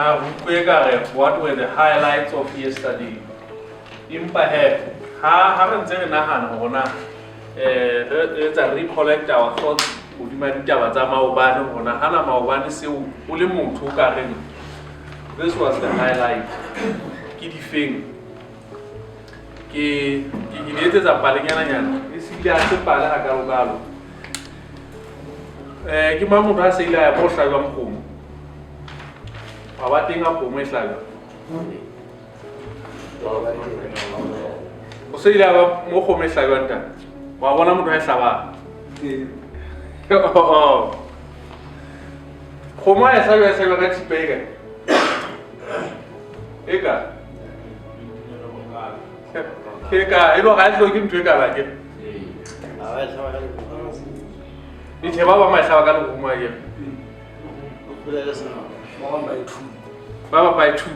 Now, what were the highlights of yesterday? Impa haven't said Nahan, it's a recollect our thoughts. This was the highlight. Kitty Fing. He did a palingana. This is the Palagalo. Gimamu Rasila, most of them home. Our thing up home is like Osila Moko Mesaganta. Wawanam Rasava. Oh, Homa is a celebrity pagan. Ega. Ega, you know, I look into Ega like it. It's about myself. Baba by two.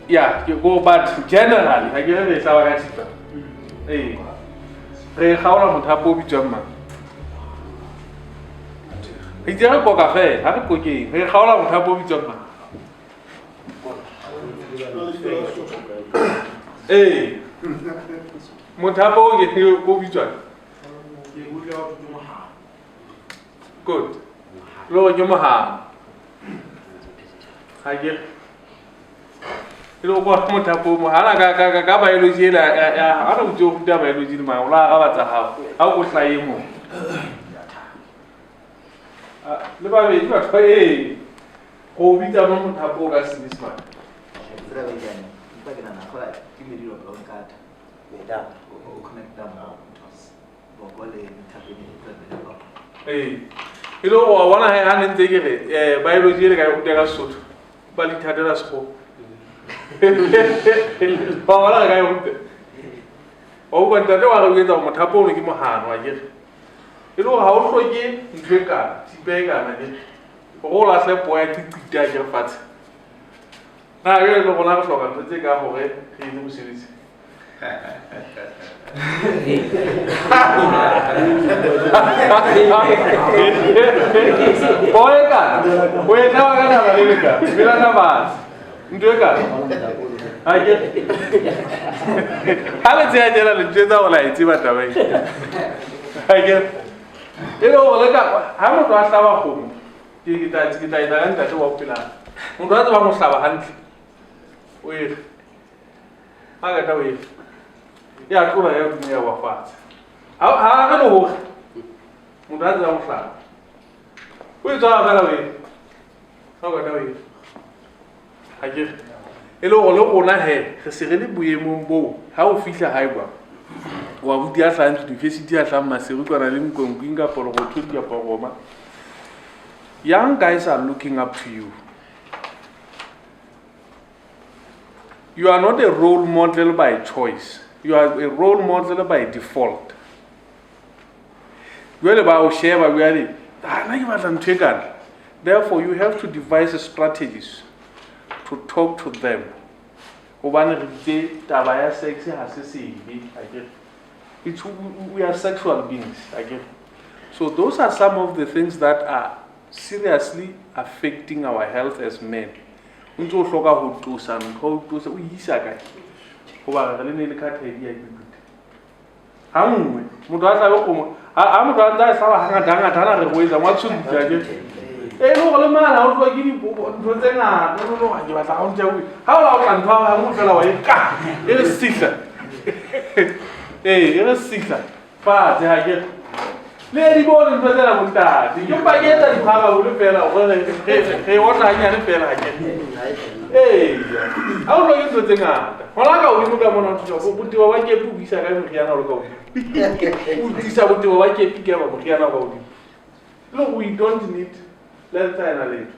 Yeah, you go, but generally, I get it. Our answer. Hey, how long would have Bobby German? It's a book cafe. Have a cookie. How long would have Bobby German? Hey, Montabo, get you Bobby German. Good. Lord Yamaha. I get. You know what Montabo Mahana Gaba Lugina, I don't joke them by Lugina, how was I? Look at me, you are hey. Oh, we don't have Bogas this man. Hey, you know, one I hadn't taken it. Biology, I would take a suit, but it had a school. Oh, when the door with a tapo, give him a hand, I get. You know how to again, you drink up, she beg and all I said, boy, I think you die your fat. Now, I really don't want to take up for it in the series. Poeta, we now have a lyrica, Villanavas, Ndreka. I get Alexander Jeda like Tiba. I get. You know, look up. How much was our home? You get that to walk in. Rather almost have a hand. Wait. I got away. Yeah, could I have me our fat? I don't know. Rather almost have. Where's our away? How got away? I get. Hello, look on ahead. The Serene Buyemumbo. How fish a highway? Or would the assign to the university as some Maseruka and Limconga for Rotulia for Roma? Young guys are looking up to you. You are not a role model by choice. You are a role model by default. Well, about share, we are therefore, you have to devise strategies to talk to them. We are sexual beings, I get. So those are some of the things that are seriously affecting our health as men. We don't talk about those and how those we use a guy. Over the little cat idea. I'm going to die for a hundred ways. I want to hey, no, man, I was going to give you how long can I it is sister. Hey, it is sister. Fast, I get. Lady born in Brazil would die. You might get that power with a fellow. Hey, what I can feel like it. Hey, how long is the thing? When I go, we come on to put your white cake, we said, I'm here. This I would do a white cake together. Look, we don't need. Let's try and leave.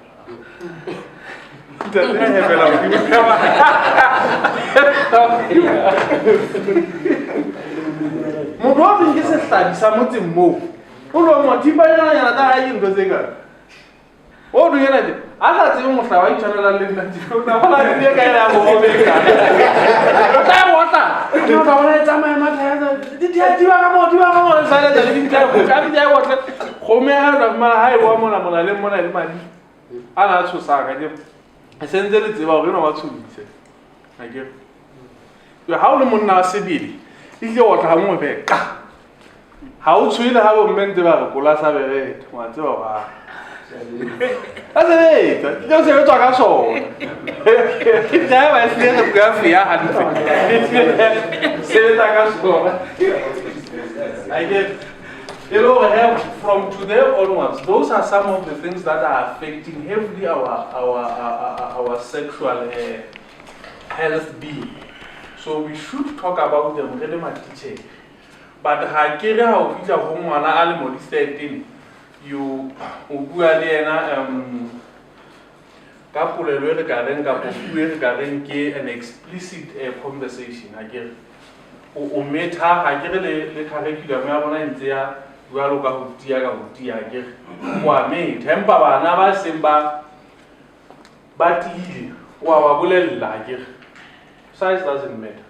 Mugodi ngise study samuti mo. Ulo motiba yana da yin dozega. Odu yana de. Asa ti mo sawa ichana la lenda ti. Na bala ni ka ina mo beka. Ta wota. Ti ta wala chama ma ta. Ti ti wa ka mo sala da ni ta ko. Ka ti ja wota. Khome ha da mala hai wa mo na le mona le mali. ana tshosaka ke sentse le tseba gore no ba tshobitse ke yo ha o le monna wa sebele ile o tla mo beka ha o tshwile ha bo mente ba re kola sa bere wa tseba ba ase yo se tswa ka sona ja ba se le ka fia hantle se ta ka sona I get. You know, from today onwards, those are some of the things that are affecting heavily our sexual health being. So we should talk about them really much teaching. But hakere ha o fitla ho ngwana a le mo 13, you o bua le ena ka polelo re ka reng ka bua re ka reng ke an explicit conversation hakere. O meta hakere le curriculum ya bona ntse ya jwalo ka ho tia ke wa me tempa bana ba semba ba tile wa ba bolella ke size doesn't matter.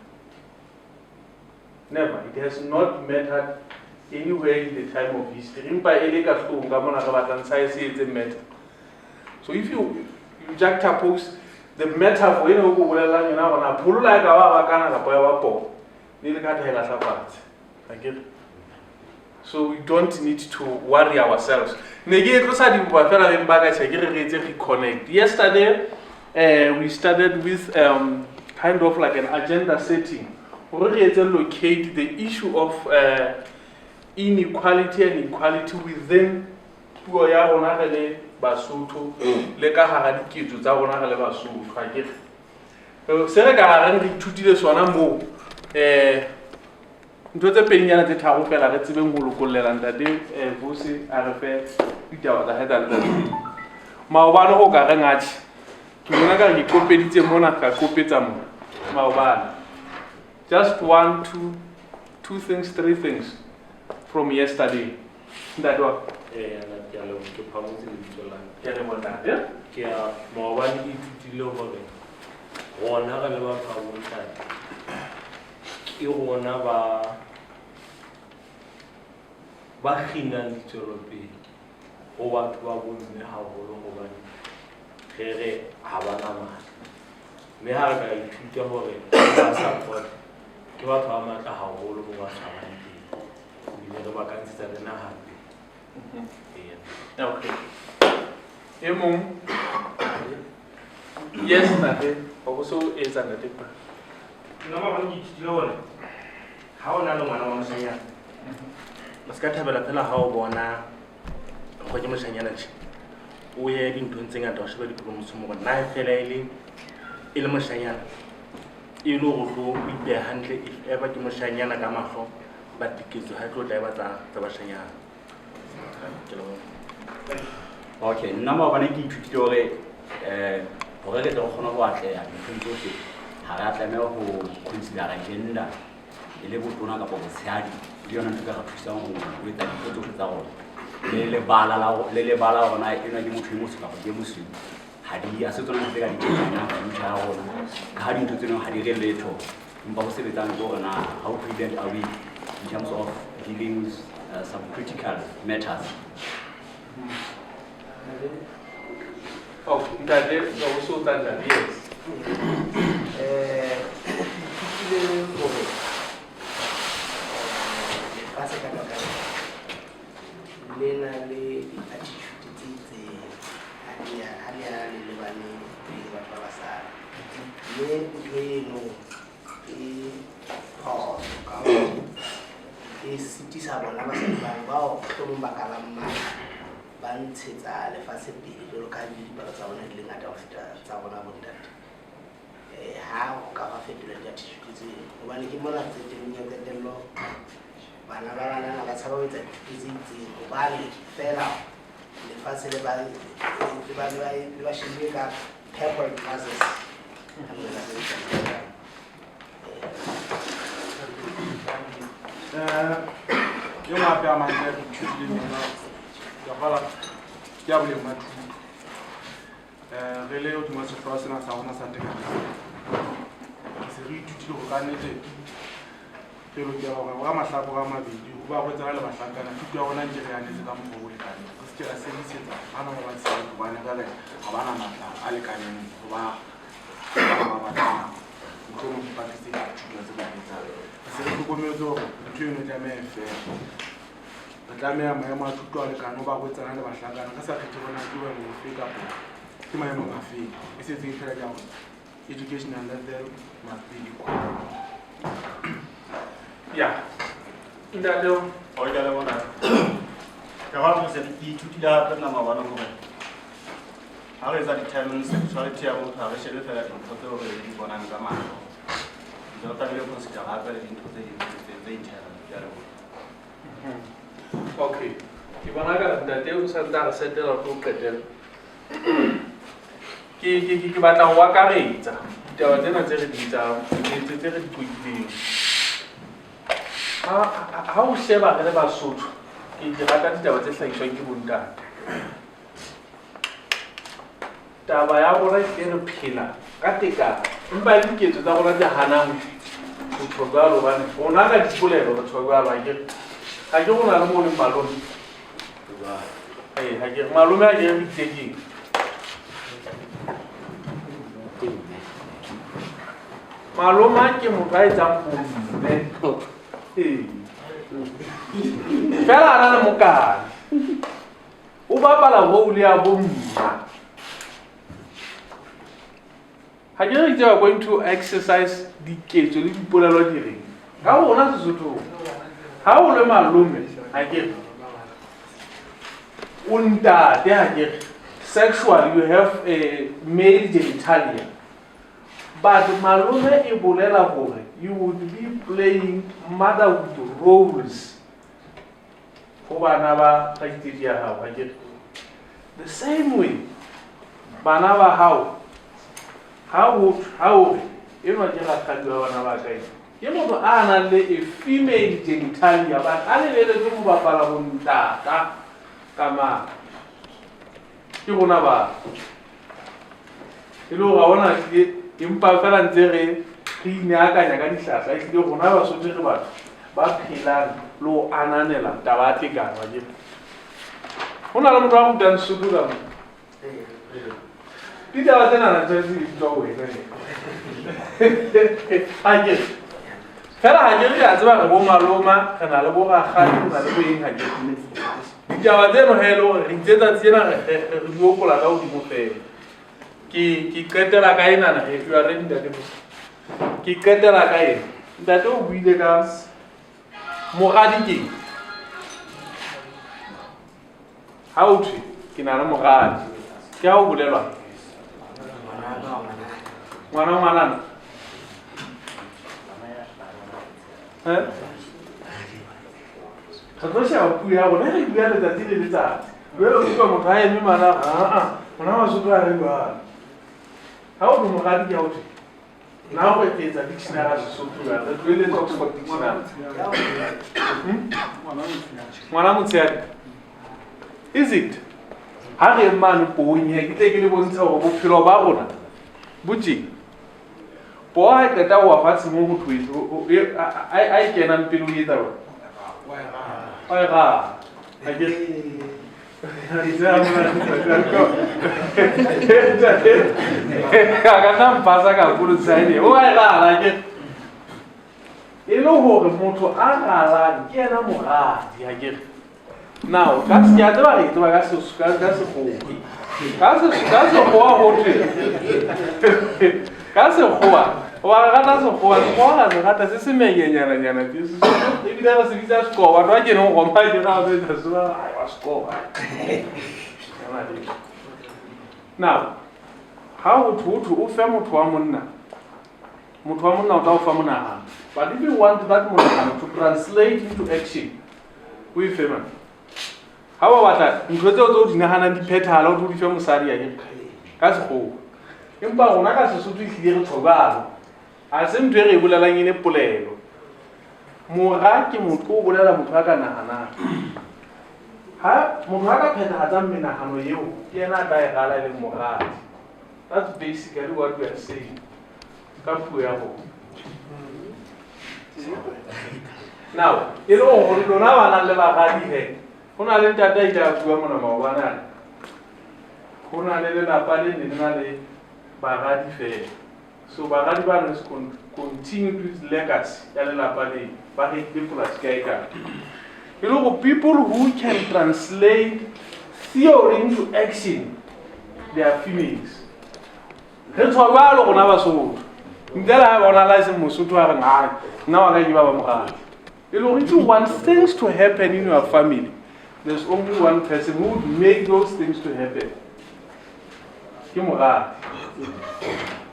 Never. It has not mattered anywhere in the time of history. Impa ele ka hlong ka mona ka batlang size e etse matter. So if you juxtapose the metaphor ene o go bolella yona bona pholola ka ba kana ka poya ba po ni le ka thela sa patsi akere. So we don't need to worry ourselves. Yesterday, we started with kind of like an agenda setting. We locate the issue of inequality and equality within Basotho, Leka Haradi to Zavona Basotho. Serega and to the Sonamo. Ntotse penyana tse tharo fela re tsebeng go lokolela ntate vose a re fe ditaba tsa heta le maobane go ka reng atši ke bona ka re kopeditse mona ka kopetsa mo maobane just two things, three things from yesterday ntate wa nna ke a le ke phamotse le ditsola ke re bona ke a maobane e thutile gore gona ga le ba fa bontsha e gona ba kginang ditswelopele go batho ba bomme haholo gobane ge re ga bana mane mme ga re ka ithuta gore ba support ke batho ba matla haholo mo ba tshwarang teng ebile re ba ka ntshetsa le nagape. Okay. E mong yes ntate go so etsa ntate pa nna ba go ithutile gore ha o na le ngwana wa moshanyana o se ka thabela fela ha o bona go ke moshanyana tshi o ye dinthong tse ngata o sheba dipromoso mo bona na fela e le moshanyana e le go tlo ipeya hantle if ever ke moshanyana ka mahlo ba tiketso ha tlo tla ba tsa bashanyana. Okay, nna ba bana ke ithutile gore gore ke tlo gona go atleya dinthong tsotlhe ga re a tlameha go considera gender e le botona ka botshadi le yona ntse ka thusang go etsa dipotso tsa rona le lebala gona ena ke motho mo se ka go ke moswi ha di a se tsona tse ka di tsena ka ntšha rona ka ha dintho tseno ha di re letho mpa go sebetsang go rona how prevalent are we in terms of dealing with some critical matters. Oh, ntate go so tanda yes. Lena le attitude tse alia le bane ba ba sa le no e ho ka e sitisa bona ba sa ba o tlo ba kala mma ba ntshetsa le fa se pele le ka di ba tsa bona le ngata go feta tsa bona bo ntate ha o ka ba fetola di attitude tse o ba le ke mona tse teng ya tetelo bana ba bana ba tshaba wetsa ditsi o ba le fela le fa se le ba shimbe ka pepper classes yo ma pa ma ya dithuti le nna ya hala ya bole mathuto re le o tuma se fa sena sa ona sa teka se re ithutile go ka nnete pero ke ba mahlako ga mabedi go ba go tsara le mahlakana thuto ya bona ntse re ya netse ka mo go le kana ke a sedisetsa bana ba batshela hobane jwale ga bana matla a lekaneng go ba batlang mohlomong ke patise dithuto tse ba etsang se re tlhokometse gore ntho eno tlameha fela re tlameha maemo a thuto a lekane ba go etsana le bahlakana ka sa kgethe bona ke wena ofe kapo ke maemo a feng e setseng fela ka gore educational level must be equal. Yeah. Ntate o ke le bona ka ba mo se di ithutile hape nna mabana gore ha re etsa determine sexuality ya motho ha re shebe fela dintho tseo re di bonang ka mahlo re tlamehile go consider hape le dintho tse internal ya le okay ke bona ka ntate o sa ntse re setela go qetela ke batla go akaretsa ditaba tsena tse re di etsang tse re di buileng ha o sheba re le Basotho ke rata ditaba tse hlahiswang ke bontate taba ya rona ke re phela ka tekano empa diketso tsa rona di hanang go tshwarwa lobane rona ka dipolelo re tshwarwa ba ke ga ke gona le mo le malome ha ke malome a ke re itsekeng maloma ke motho a etsang bomme fela a na le mokane o bapala role ya bomma ha ke re are going to exercise diketso le dipolelo di reng ka bona Sesothong ha o le malome ha ke o ntate ha ke sexual you have a male genitalia but malome e bolela gore you would be playing motherhood roles for bana ba kgaitsedi ya hao ha ke the same way bana ba hao how e no ke rakgadi ba bana ba kae ke motho a nang le a female genitalia but a lebeletse mo bapala go ntaka ka ma ke gona ba e le go bona ke empa fela ntse re ineakanya ka dihlahla e tlile gona Basotho re batho ba phelang le go ananela taba ya tekano wa ke go na le motho a go tang Sotho ka mo ditaba tsena na tse di tswa wena ha ke fela ha ke re a tseba re bo maloma re na le bo rakgadi re na le bo eng ha ke ditaba tseno helo re itsetsa tsena re di hopola ka hodimo fela ke qetela ka ena na you are ready ntate ke qetela ka ena ntate o buile ka mogadi ke ha o thwe ke na le mogadi ke ha o bolelwa ngwana re tlo sheba puo ya rona re bua letsatsi le letsatsi jwale o utlwa motho a eme mana gona Basotho a re buang ha o le mogadi ke ha o thwe na go etsa dictionary ya Sesotho ya re tloeletsa Oxford dictionary ngwana motshehadi is it ha re mane ponye ke tle ke le bontsha gore bophelo ba rona botse bo a qeta wa fatshe mo botho a kenang pele o etsa rona wa ga ha ke ka mpasa kakhulu tsayini o a gala ke e le gore motho a galang ke ena mogadi ha ke now ka se ya tseba re tseba ka sekgowa gote ka sekgowa wa rata sekgowa ga se rata se se menyenyana ebile re se bitsa sekowa batho ba keneng goma ke ga o etsa seba wa sekowa now ha o thotho o fe motho wa monna o tla o fa monagano but if you want that monagano to translate into action o e fe man ha ba batla ntho tseo tse o di naganang di phethala o di fe mosadi ya ke ka sekgowa empa gona ka Sesotho ehlile re thobalo a se ntho e re bolelang e le polelo mora ke motho o bolela motho a ka naganang ha motho a ka phethahatsang menagano eo ke ena a tla e gala e leng mogadi that's basically what we are saying ka puo ya bona now e le gore lona ba nang le bagadi he Go na le ntata ile a bua mona maobana. Go na le lelapa le ne le na le bagadi fela. So bagadi ba no continue to his legacy ya lelapa le ba re people you know, people who can translate theory into action, they are females. That's why we are all going to you know, if you want things to happen in your family, there's only one person who would make those things to happen.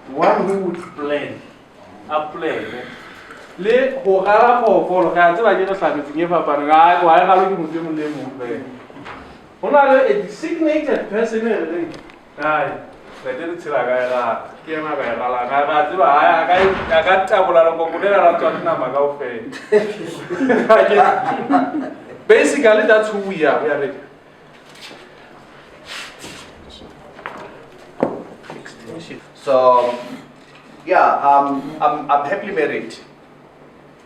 One who would plan. A plan. Le hogara for ga tseba ke re tlhabetseng e fapana ga go ga lo ke modimo le mo be ona le a designated person e re ai ga dire tsela ga ke ema ga la ga tseba ga tabola lo go dela la tswana ma ga o fe basically that's who we are ready. So yeah, I'm happily married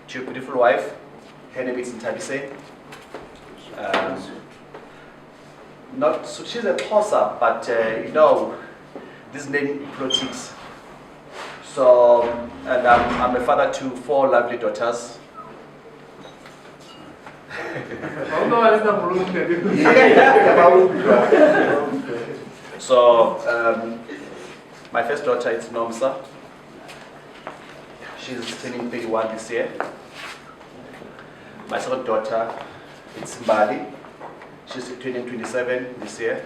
to a beautiful wife. Her name is Ntabise. Not so she's a Xhosa, but you know, this name politics. So, and I'm a father to 4 lovely daughters. So, my first daughter is Nomsa. She's turning 31 this year. My second daughter is Mbali. She's turning 27 this year.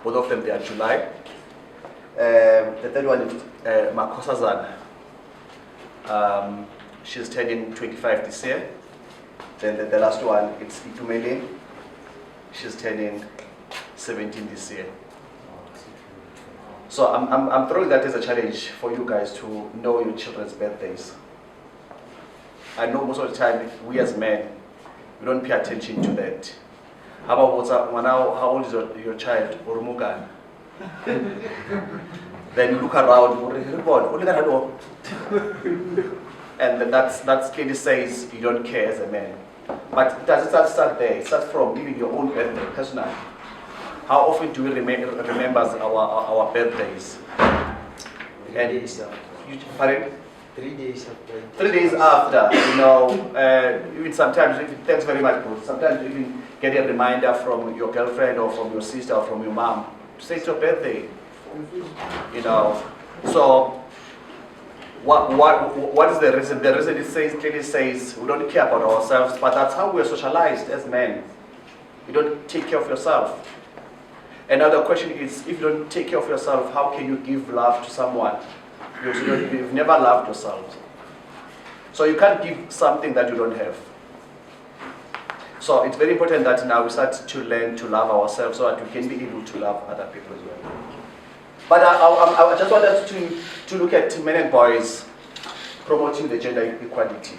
Both of them, they are July. The third one is Makosazana. She's turning 25 this year. Then the last one is Itumele. She's turning 17 this year. So I'm throwing that as a challenge for you guys to know your children's birthdays. I know most of the time we as men, we don't pay attention to that. How about how old is your child? Orumugan. Then you look around, and that clearly says you don't care as a man. But it doesn't start there. It starts from even your own birthday, personally. How often do we remember our birthdays? And pardon? 3 days after. 3 days after, you know, even sometimes, thanks very much, bro. Sometimes you even get a reminder from your girlfriend or from your sister or from your mom to say it's your birthday. You know, so what is the reason? The reason clearly says we don't care about ourselves, but that's how we're socialized as men. You don't take care of yourself. Another question is, if you don't take care of yourself, how can you give love to someone? Because you've never loved yourself. So you can't give something that you don't have. So it's very important that now we start to learn to love ourselves so that we can be able to love other people as well. But I just wanted to look at men and boys promoting the gender equality.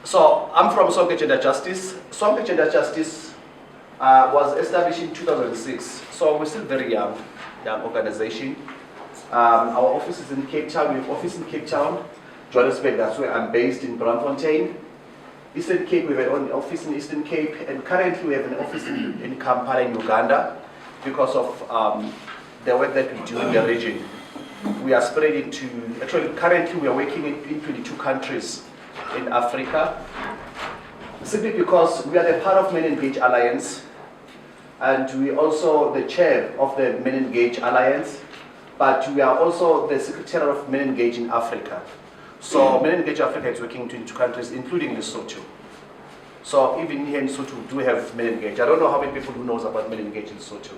So I'm from Sonke Gender Justice. Sonke Gender Justice was established in 2006. So we're still very young organization. Our office is in Cape Town. We have office in Cape Town, Johannesburg. That's where I'm based in Braamfontein. Eastern Cape, we have an office in Eastern Cape, and currently we have an office in Kampala in Uganda because of the work that we do in the region. We are spreading to, actually currently we are working in 22 countries in Africa, simply because we are the part of Men Engage Alliance, and we also the chair of the Men Engage Alliance, but we are also the secretary of Men Engage in Africa. So Men Engage Africa is working in 22 countries, including Lesotho. So even here in Lesotho, we do have Men Engage. I don't know how many people who knows about Men Engage in Lesotho.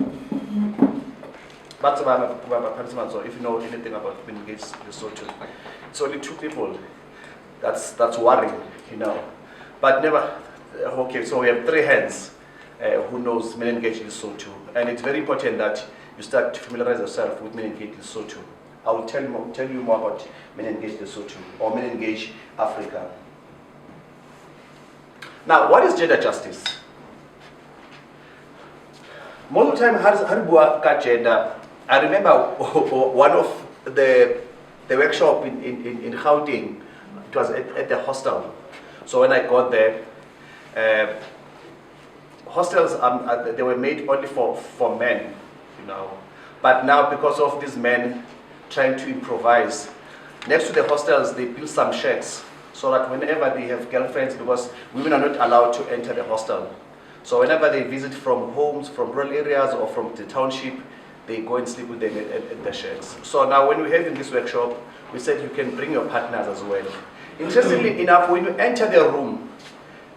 But if you know anything about Men Engage in Lesotho, it's only 2 people. That's worrying, you know. But never, okay, so we have 3 hands who knows Men Engage in Lesotho. And it's very important that you start to familiarize yourself with Men Engage in Lesotho. I will tell you more about Men Engage Lesotho or Men Engage Africa. Now, what is gender justice? Most of the time, how gender? I remember one of the workshop in Gauteng. It was at the hostel. So when I got there, hostels, they were made only for men, you know. But now, because of these men trying to improvise, next to the hostels, they build some shacks so that whenever they have girlfriends, because women are not allowed to enter the hostel. So whenever they visit from homes, from rural areas or from the township, they go and sleep with them at the shacks. So now when we're having this workshop, we said you can bring your partners as well. Interestingly enough, when you enter the room,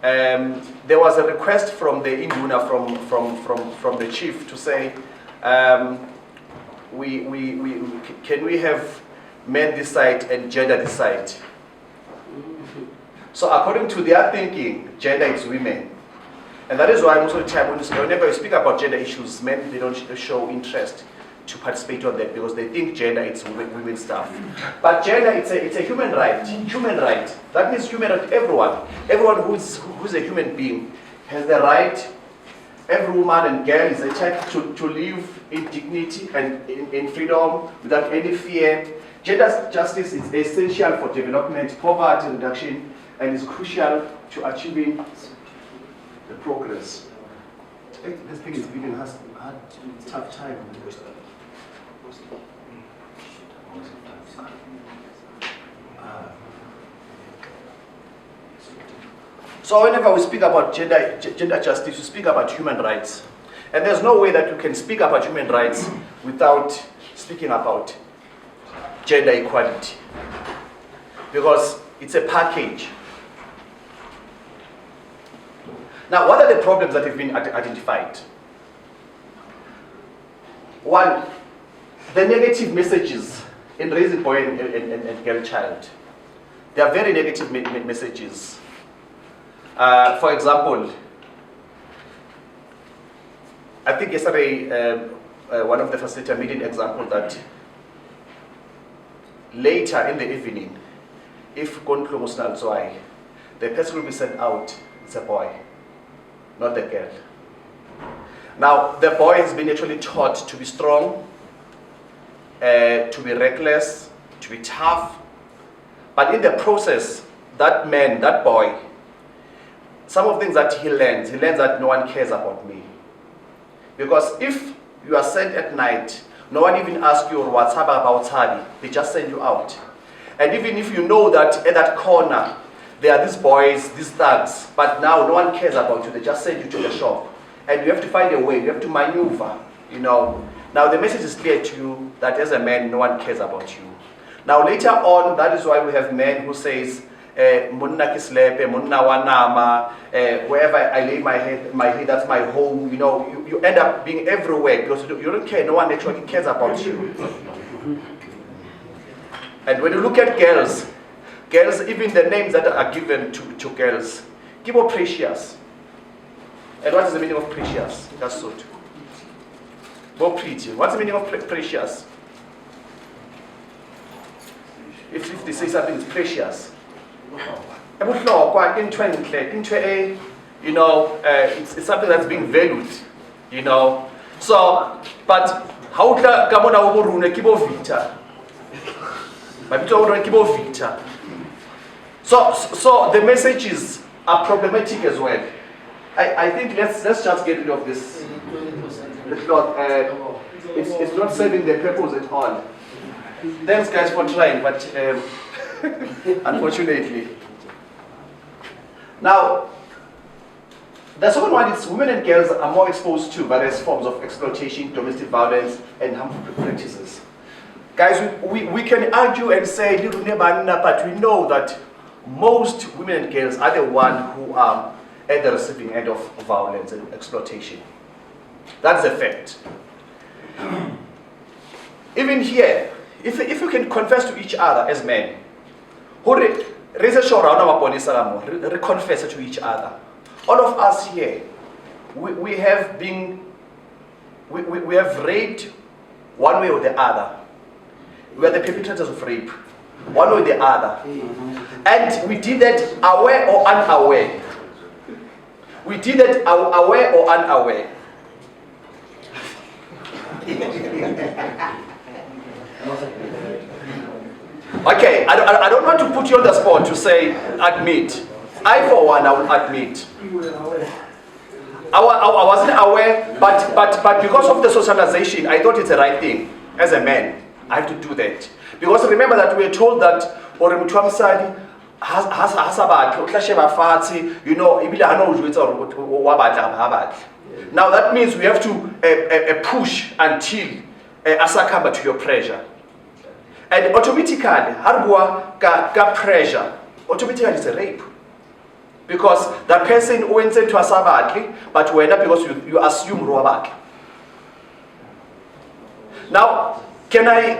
there was a request from the Induna, from the chief to say, can we have men this side and gender this side? So according to their thinking, gender is women. And that is why most of the time, whenever you speak about gender issues, men, they don't show interest to participate on that because they think gender is women's stuff. But gender, it's a human right. Human right. That means human right. Everyone who's a human being has the right. Every woman and girl is entitled to live in dignity and in freedom without any fear. Gender justice is essential for development, poverty reduction, and is crucial to achieving the progress. This thing is giving us a tough time. So whenever we speak about gender justice, we speak about human rights. And there's no way that you can speak about human rights without speaking about gender equality. Because it's a package. Now, what are the problems that have been identified? One, the negative messages in raising boy and girl child. They are very negative messages. For example, I think yesterday one of the facilitators made an example that later in the evening, if the person will be sent out, it's a boy, not the girl. Now, the boy has been actually taught to be strong, to be reckless, to be tough. But in the process, that man, that boy, some of the things that he learns that no one cares about me. Because if you are sent at night, no one even asks you what's about Tabi. They just send you out. And even if you know that at that corner, there are these boys, these thugs, but now no one cares about you. They just send you to the shop. And you have to find a way, you have to maneuver, you know. Now the message is clear to you that as a man, no one cares about you. Now later on, that is why we have men who says, Munna kislepe, munna wanama, wherever I lay my head, that's my home. You know, you end up being everywhere because you don't care. No one actually cares about you. And when you look at girls, even the names that are given to girls, Kibo precious. And what is the meaning of precious? That's so too. More pretty. What's the meaning of precious? If they say something is precious. You know, it's something that's being valued, you know. So, but how come on kibo vita? So the messages are problematic as well. I think let's just get rid of this. It's not serving the purpose at all. Thanks guys for trying, but unfortunately. Now, the second one is women and girls are more exposed to various forms of exploitation, domestic violence, and harmful practices. Guys, we can argue and say, but we know that most women and girls are the ones who are at the receiving end of violence and exploitation. That's a fact. Even here, if you can confess to each other as men, confess to each other. All of us here, we have raped one way or the other. We are the perpetrators of rape, one way or the other. And we did that aware or unaware. We did that aware or unaware. Okay, I don't want to put you on the spot to say admit. I for one, I will admit, I wasn't aware, but because of the socialization, I thought it's the right thing. As a man, I have to do that. Because remember that we were told that, or you know, now that means we have to push until asakamba to your pressure. And automatically, hargua pressure, automatically it's a rape. Because that person went into a sabatli, but we're not because you assume robak. Now, can I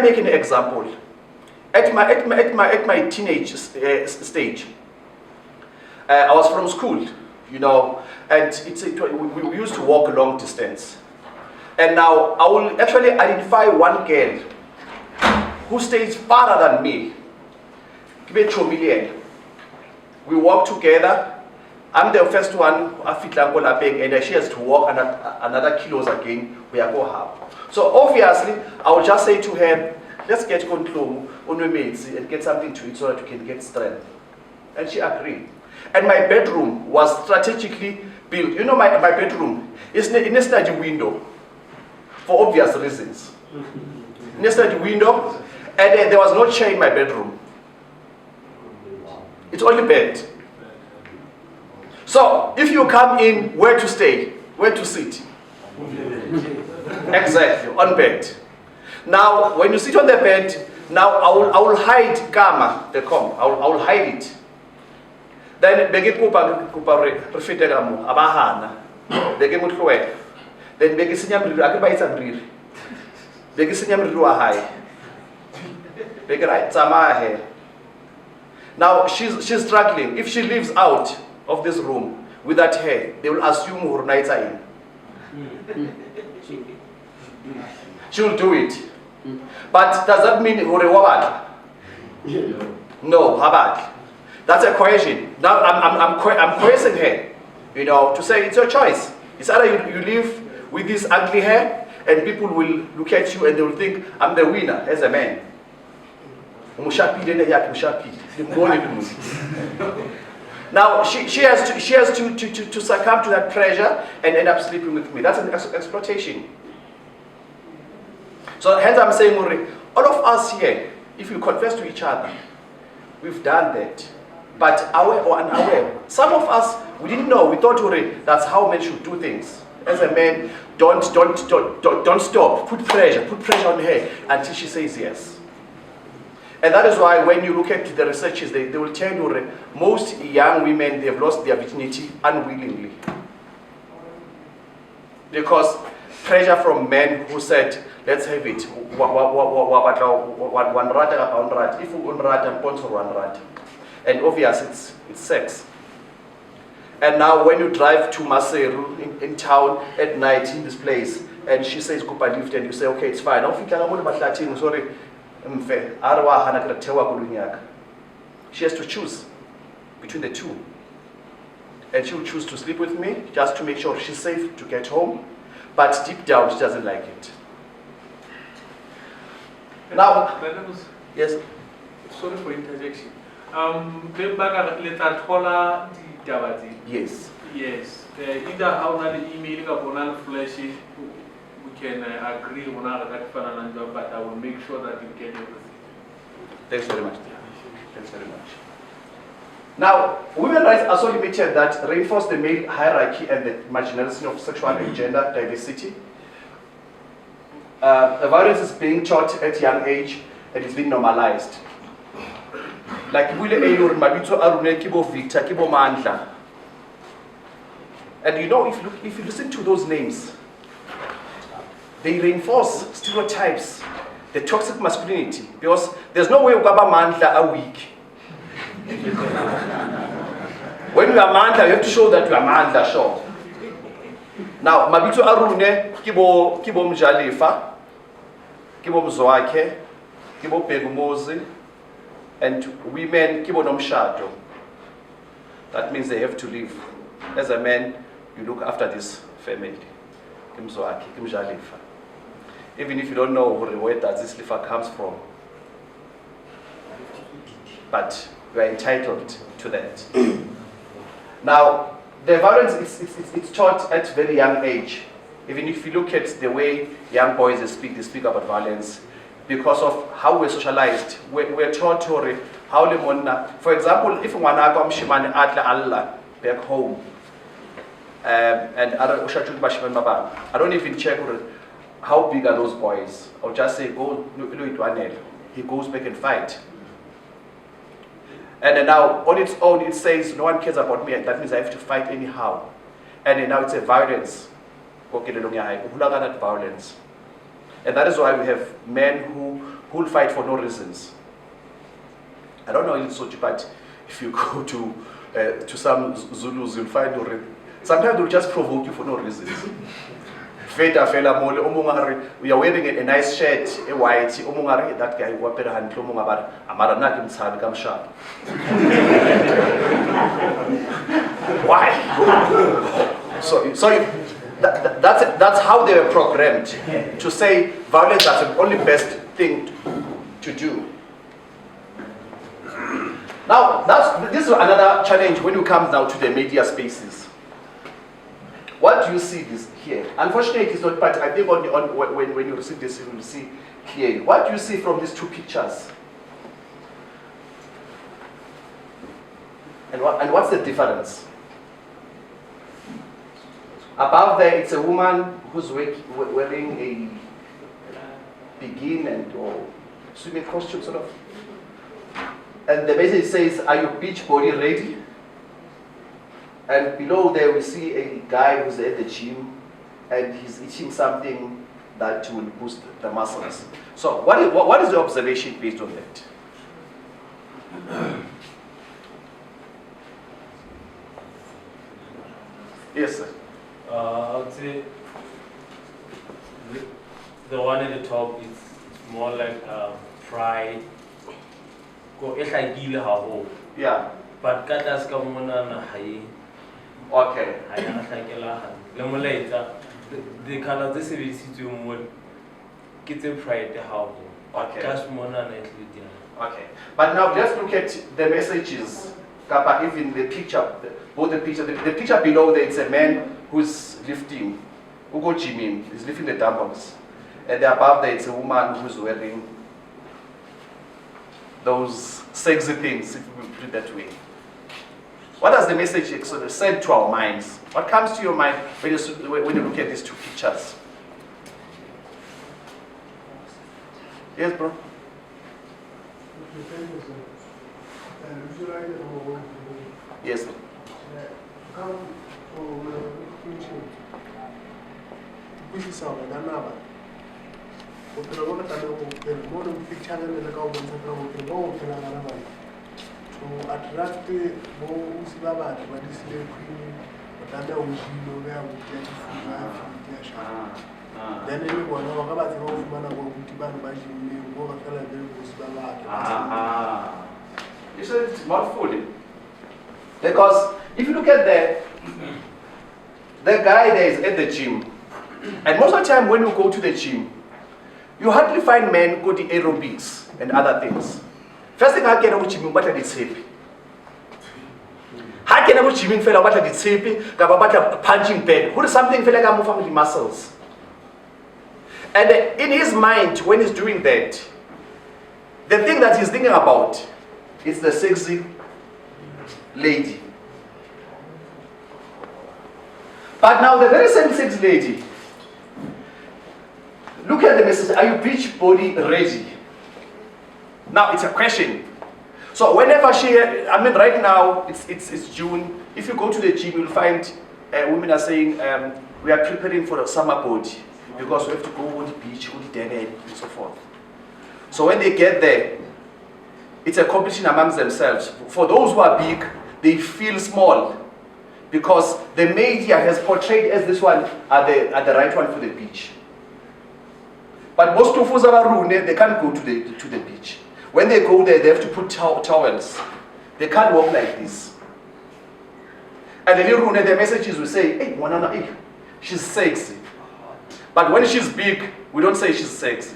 make an example? At my teenage stage, I was from school, you know, and we used to walk a long distance. And now I will actually identify one girl who stays farther than me. We walk together. I'm the first one, and she has to walk another kilos again. We are go half. So obviously, I will just say to her, let's get control on your mates and get something to eat so that you can get strength. And she agreed. And my bedroom was strategically built. You know, my bedroom is in a study window for obvious reasons. In a study window, and there was no chair in my bedroom. It's only bed. So if you come in, where to stay, where to sit? Exactly, on bed. Now, when you sit on the bed, now I will hide kama, the com. I will hide it. Then begi kupa refite kamu abahana. Begi mutluwe. Then begi sinyamri akiba itsamri. Begi sinyamri ruahai. Begi right samahe. Now she's struggling. If she leaves out of this room with that hair, they will assume her nights are in. She will do it. But does that mean Urewabad? No, Habad. That's a question. Now I'm questioning her, you know, to say it's your choice. It's either you live with this ugly hair and people will look at you and they will think I'm the winner as a man. Now she has to succumb to that pressure and end up sleeping with me. That's an exploitation. So hence I'm saying, all of us here, if we confess to each other, we've done that. But aware or unaware, some of us, we didn't know. We thought that's how men should do things. As a man, don't stop. Put pressure on her until she says yes. And that is why when you look at the researchers, they will tell you most young women, they've lost their virginity unwillingly. Because pressure from men who said, let's have it. And obviously it's sex. And now when you drive to Maseru in town at night in this place, and she says, go by lift, and you say, okay, it's fine. Sorry. She has to choose between the two. And she will choose to sleep with me just to make sure she's safe to get home. But deep down, she doesn't like it. Now, yes. Sorry for interjection. Yes. Yes. Either how the email or flashy, we can agree on that, but I will make sure that you get everything. Thanks very much. Thanks very much. Now, women's rights also limited that reinforce the male hierarchy and the marginalization of sexual and gender diversity. The violence is being taught at a young age and it's being normalized. Like Victor, Kibo Mandla. And you know, if you listen to those names, they reinforce stereotypes, the toxic masculinity, because there's no way Ugaba Mandla are weak. When you are Mandla, you have to show that you are Mandla, sure. Now, Mabito Arune, Kibo Mjalifa, Kibo Mzoake, Kibo Pegumozi, and women, Kibo Nomshato. That means they have to live. As a man, you look after this family. Kimzoake, Kimjalifa. Even if you don't know where that this lifa comes from. but we are entitled to that. Now, the violence, it's taught at very young age. Even if you look at the way young boys they speak about violence, because of how we're socialized. We're taught how le monna. For example, if ngwana ka mshimane atla alla back home, and other ushatu bashimane baba, I don't even check how big are those boys. I'll just say go no. He goes back and fight. And then now, on its own, it says, no one cares about me, and that means I have to fight anyhow. And then now it's a violence. Violence. And that is why we have men who will fight for no reasons. I don't know in Sochi, but if you go to some Zulus, you'll find sometimes they'll just provoke you for no reasons. We are wearing a nice shirt, a white, that guy who appeared hand sharp. Why? So that's how they were programmed to say violence is the only best thing to do. Now, this is another challenge when you come now to the media spaces. What do you see this here? Unfortunately, it's not, but I think when you receive this, you will see clearly. What do you see from these two pictures? And what's the difference? Above there, it's a woman who's wearing a bikini or swimming costume, sort of. And the message says, "Are you beach body ready?" And below there, we see a guy who's at the gym, and he's eating something that will boost the muscles. So, what is the observation based on that? Yes, sir. I would say the one at the top is more like pride. Yeah. But katas ka muna na hai. Okay. The color this is to more get the pride how. Okay. Just mona na Okay. But now let's look at the messages. Kappa, even the picture, both the picture, the picture below there, it's a man who's lifting, who go gymming, he's lifting the dumbbells. And above there, it's a woman who's wearing those sexy things, if we put it that way. What does the message sort of send to our minds? What comes to your mind when you look at these two pictures? Yes, bro? Yes. To attract those that then anyone who about the old man You said it's not fully. Because if you look at the guy there is at the gym, and most of the time when you go to the gym, you hardly find men go to aerobics and other things. First thing I get about gym, what are they happy? How can I go gym fella what are they happy? Gababata punching bag. Who is something fella ga move the muscles? And in his mind, when he's doing that, the thing that he's thinking about is the sexy lady. But now the very same sexy lady, look at the message, are you beach body ready? Now it's a question. So whenever right now, it's June. If you go to the gym, you'll find women are saying, we are preparing for a summer body because we have to go on the beach, on the Dennet, and so forth. So when they get there, it's a competition amongst themselves. For those who are big, they feel small because the media has portrayed as this one are the right one for the beach. But most of us are they can't go to the beach. When they go there, they have to put towels. They can't walk like this. And the little the messages will say, hey, Wanana, hey, she's sexy. But when she's big, we don't say she's sexy.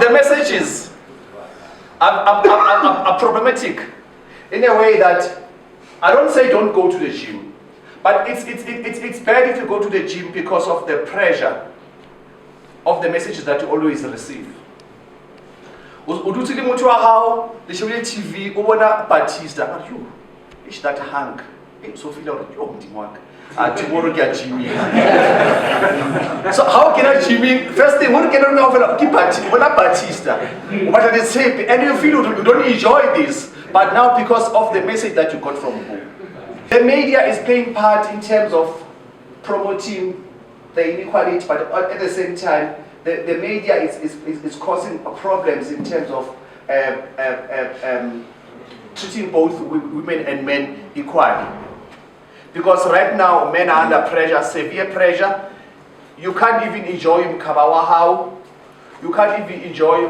the messages are problematic in a way that I don't say don't go to the gym, but it's bad if you go to the gym because of the pressure of the messages that you always receive. Uduthi mutu wa hao, lishobile TV, ubona Batista, but you, is that hunk? So feel out, yo, mtimwaka. Tomorrow get Jimmy. So how can I Jimmy? First thing, what can I know? Keep Batista. But at the same, and you feel you don't enjoy this. But now because of the message that you got from home, the media is playing part in terms of promoting the inequality, but at the same time, the media is causing problems in terms of treating both women and men equally. Because right now, men are under pressure, severe pressure. You can't even enjoy mkabawahau. You can't even enjoy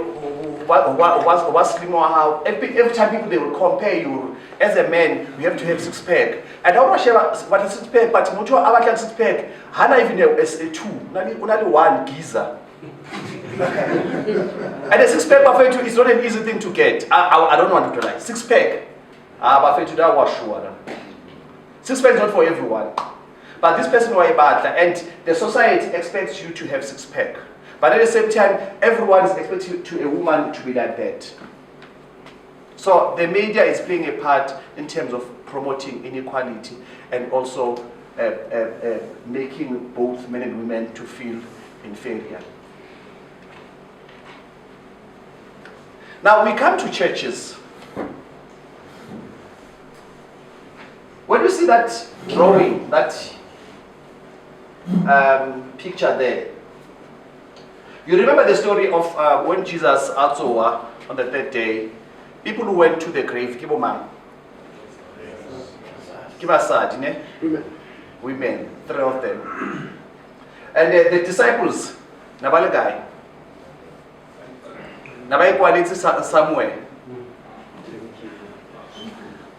what's how. Every time people they will compare you as a man, you have to have 6-pack. And I'm not sure what is 6-pack, but mucho abakan 6-pack. Hana even a 2, only 1 giza. And a 6-pack buffet is not an easy thing to get. I don't want to lie. 6-pack. Buffet to that was sure. 6-pack is not for everyone. But this person was a butler, and the society expects you to have 6-pack. But at the same time, everyone is expecting a woman to be like that. So the media is playing a part in terms of promoting inequality and also making both men and women to feel inferior. Now we come to churches. When you see that drawing, that picture there, you remember the story of when Jesus Atzoa on the 3rd day, people who went to the grave, Kibo man. Kibasad, ne? Women, 3 of them. And the disciples, Nabalagai, Nabai quality somewhere.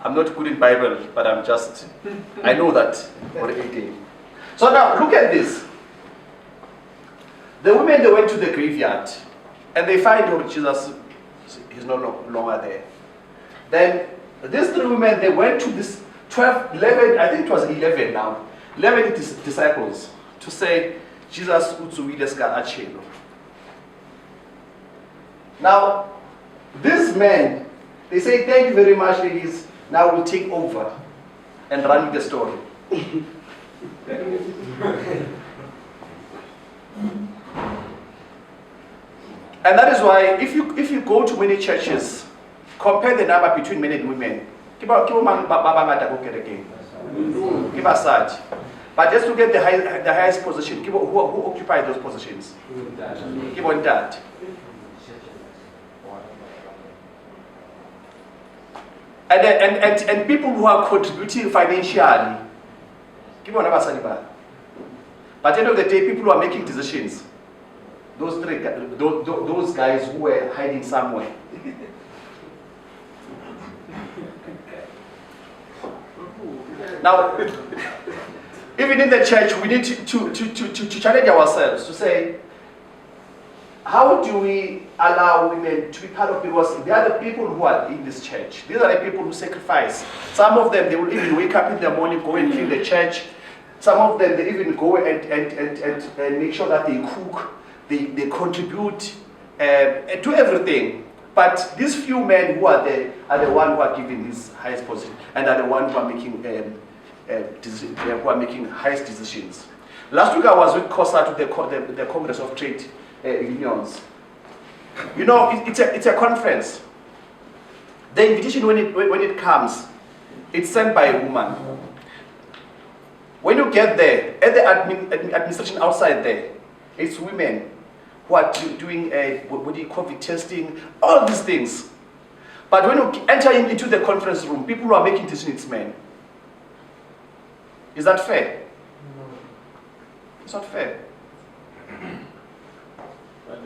I'm not good in Bible, but I know that already. So now, look at this. The women, they went to the graveyard, and they find Jesus is no longer there. Then, these 3 women, they went to this 12, 11, I think it was 11 now, 11 disciples, to say, Jesus utsuwileska achelo. Now, these men, they say, thank you very much, ladies. Now we'll take over and run with the story. And that is why if you go to many churches, compare the number between men and women. But just to get the highest position, who occupy those positions? Keep on that. And people who are contributing financially, keep on about. But at the end of the day, people who are making decisions, those guys who were hiding somewhere. Now, even in the church, we need to challenge ourselves to say, how do we allow women to be part of, because they are the people who are in this church. These are the people who sacrifice. Some of them, they will even wake up in the morning, go and clean the church. Some of them, they even go and make sure that they cook, they contribute to everything. But these few men who are there are the ones who are giving this highest position and are the ones who are making highest decisions. Last week I was with COSA to the Congress of Trade Unions. You know, it's a conference. The invitation when it comes, it's sent by a woman. When you get there, at the administration outside there, it's women who are doing COVID testing, all these things. But when you enter into the conference room, people who are making decisions, it's men. Is that fair? No. It's not fair. But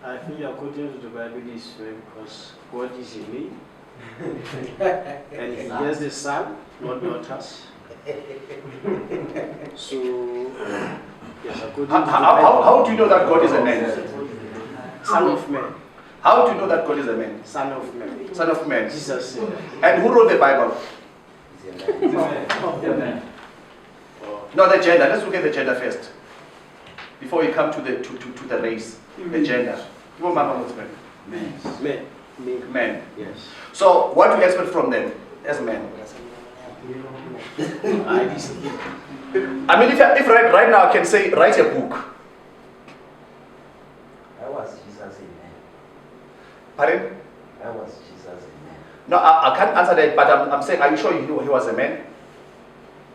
I think according to the Bible is fair because God is in me. And he has the son, not daughters. So, yes, according to how do you know that God is a man? Son of man. How do you know that God is a man? Son of man. Son of man. Jesus said. And who wrote the Bible? No, the gender. Let's look at the gender first. Before we come to the race. The gender. Who Mama was man? Men. Men. Yes. So what do you expect from them as men? I mean, if right now I can say, write a book. I was Jesus a man. Pardon? I was Jesus a man. No, I can't answer that, but I'm saying, are you sure he was a man?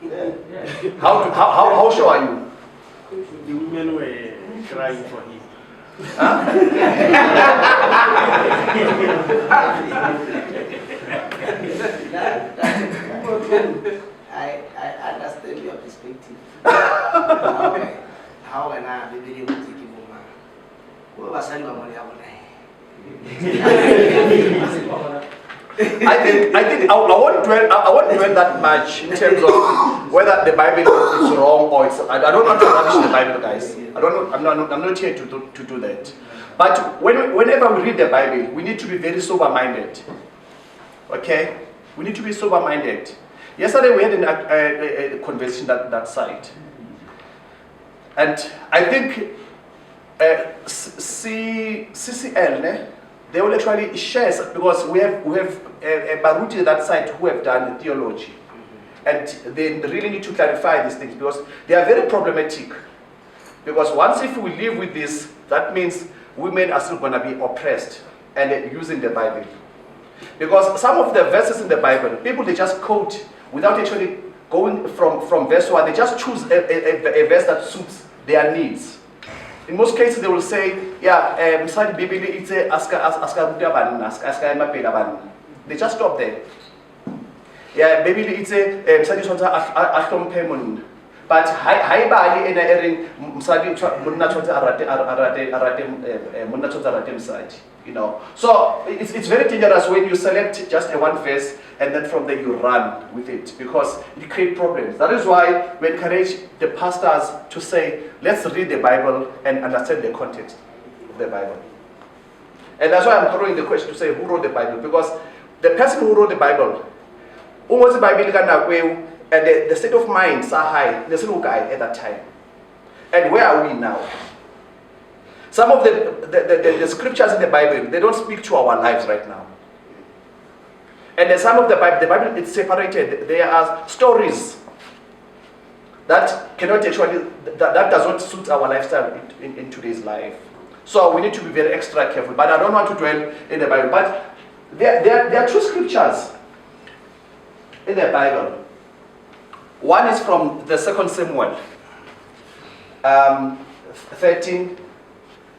Yeah. How sure are you? The women were crying for him. Huh? I understand your perspective. How can I be able to give you man? What was I going I think I won't dwell that much in terms of whether the Bible is wrong or it's. I don't want to rubbish the Bible, guys. I'm not here to do that. But whenever we read the Bible, we need to be very sober-minded. Okay, we need to be sober-minded. Yesterday we had a conversation that side, and I think CCL. They will actually share, because we have a Baruti that side who have done theology, and they really need to clarify these things because they are very problematic. Because once if we live with this, that means women are still going to be oppressed and using the Bible. Because some of the verses in the Bible, people they just quote without actually going from verse 1. They just choose a verse that suits their needs. In most cases, they will say, yeah, they just stop there. Yeah, but you know. So it's very dangerous when you select just a one verse and then from there you run with it, because it creates problems. That is why we encourage the pastors to say, let's read the Bible and understand the context of the Bible. And that's why I'm throwing the question to say, who wrote the Bible? Because the person who wrote the Bible, who was the Bible, and the state of minds are high, there's no guy at that time. And where are we now? Some of the scriptures in the Bible, they don't speak to our lives right now. And then some of the Bible is separated. There are stories that cannot actually, that does not suit our lifestyle in today's life. So we need to be very extra careful. But I don't want to dwell in the Bible. But there are two scriptures in the Bible. One is from the 2 Samuel 13,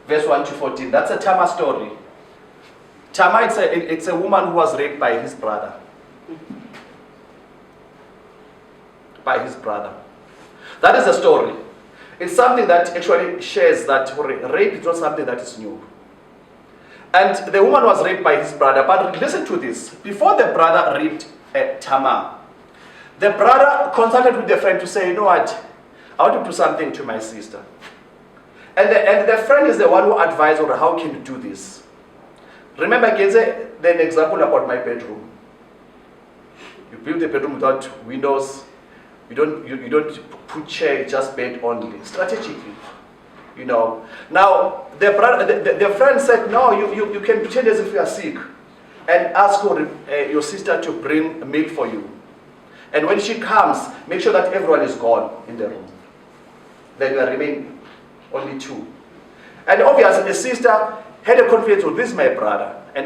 verse 1 to 14. That's a Tamar story. Tamar, it's a woman who was raped by his brother. By his brother. That is the story. It's something that actually shares that rape is not something that is new. And the woman was raped by his brother. But listen to this. Before the brother raped Tamar, the brother consulted with the friend to say, you know what, I want to do something to my sister. And the friend is the one who advised her, how can you do this? Remember, I gave an example about my bedroom. You build a bedroom without windows. You don't put chair, just bed only. Strategically, you know. Now the friend said, no, you can pretend as if you are sick, and ask your sister to bring a meal for you. And when she comes, make sure that everyone is gone in the room. Then you remain only two. And obviously the sister had a confidence with this my brother, and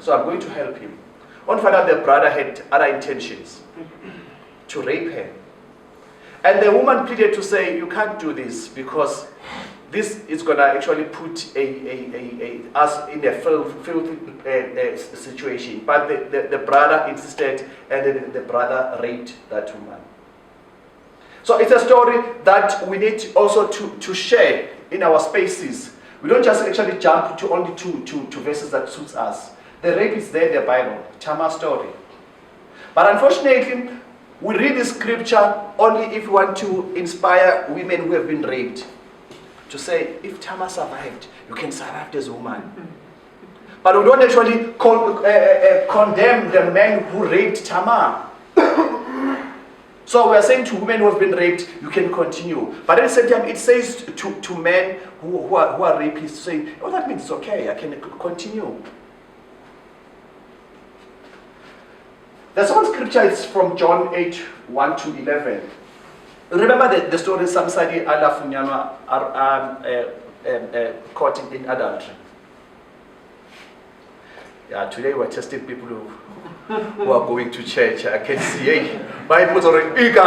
so I'm going to help him. On find out the brother had other intentions to rape her. And the woman pleaded to say, you can't do this because this is going to actually put us in a filthy situation. But the brother insisted, and then the brother raped that woman. So it's a story that we need also to share in our spaces. We don't just actually jump to only two verses that suits us. The rape is there in the Bible, Tamar story. But unfortunately, we read the scripture only if we want to inspire women who have been raped. To say, if Tamar survived, you can survive as a woman. But we don't actually condemn the man who raped Tamar. So we are saying to women who have been raped, you can continue. But at the same time, it says to men who are rapists, saying, oh, that means it's okay, I can continue. There's one scripture, it's from John 8, 1 to 11. Remember the story, somebody caught in adultery. Yeah, today we're testing people who are going to church. I can see, hey, Bible is already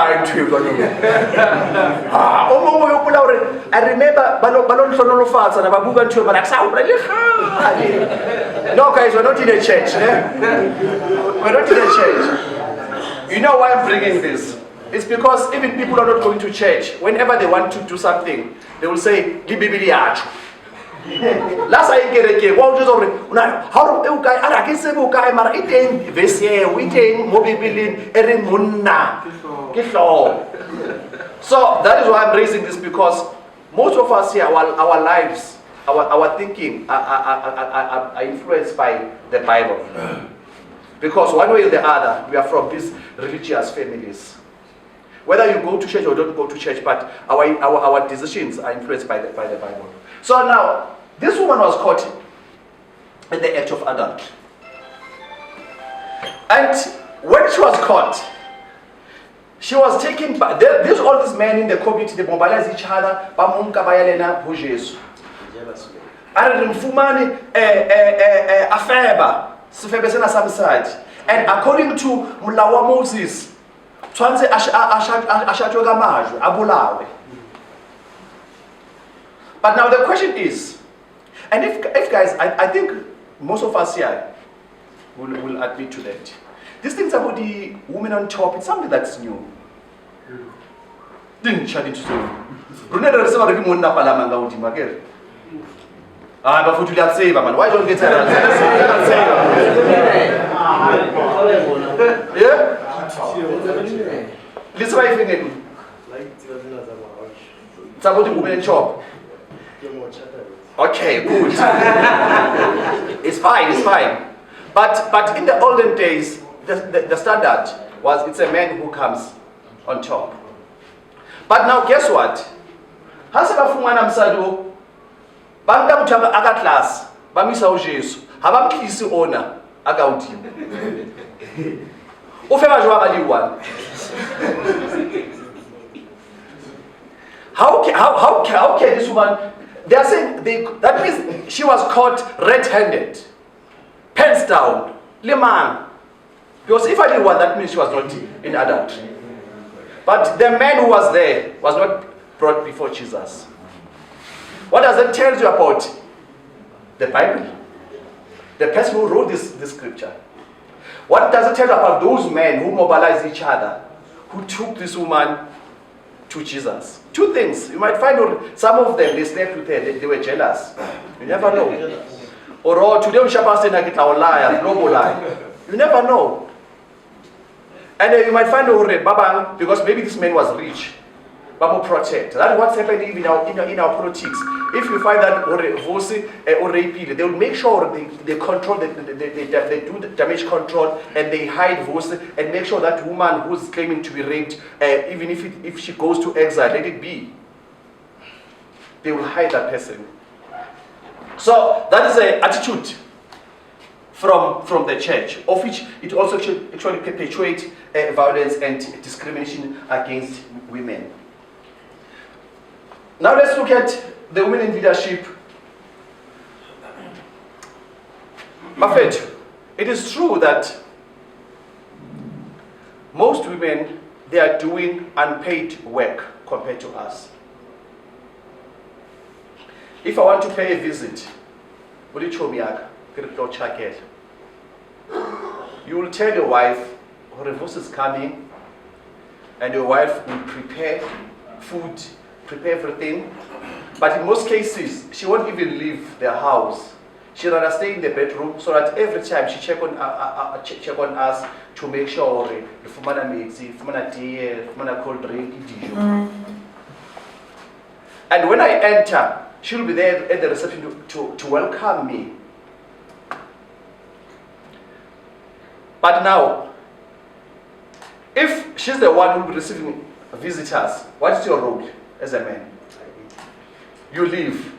I remember, no guys, we're not in a church. We're not in a church. You know why I'm bringing this? It's because even people are not going to church. Whenever they want to do something, they will say, "Give me last I get a what just already how you guy I can say you guy mara eating vesie we eating mobilin erimunna so that is why I'm raising this, because most of us here our lives our thinking are influenced by the Bible, because one way or the other we are from these religious families. Whether you go to church or don't go to church, but our decisions are influenced by the Bible. So now, this woman was caught in the act of adultery. And when she was caught, she was taken by, there's all these men in the community, they mobilize each other, and according to Mulawa Moses, but now the question is, and if guys, I think most of us here will admit to that. This thing about the woman on top, it's something that's new. Didn't shut into so. But for you say, man, why don't you get that? Yeah? Listen, what you thinking? It's about the woman on top. Okay, good. It's fine. But in the olden days, the standard was it's a man who comes on top. But now guess what? Hasabafumana msado banga mutaba aka class bamisa uJesu habamkhisi ona aka uDimo. Ufema jwa baliwa. How can this woman? They are saying that means she was caught red-handed, pants down, liman. Because if I did one, that means she was not in adultery. But the man who was there was not brought before Jesus. What does that tell you about the Bible? The person who wrote this scripture. What does it tell you about those men who mobilized each other, who took this woman to Jesus? Two things. You might find some of them, they slept with her, they were jealous. You never know. Or today we shall pass in a liar, global lie. You never know. And you might find Baba, because maybe this man was rich, but more protect. That's what's happening in our politics. If you find that or rape, they will make sure they control, they do the damage control, and they hide voice and make sure that woman who's claiming to be raped, even if she goes to exile, let it be. They will hide that person. So that is an attitude from the church, of which it also actually perpetuates violence and discrimination against women. Now let's look at the women in leadership. Buffett, it is true that most women, they are doing unpaid work compared to us. If I want to pay a visit, you will tell your wife, Horevos is coming, and your wife will prepare food, prepare everything. But in most cases, she won't even leave the house. She'd rather stay in the bedroom so that every time she check on us to make sure the fumana makes it, fumana tea, fumana cold drink, And when I enter, she'll be there at the reception to welcome me. But now, if she's the one who receiving visitors, what is your role as a man? You leave.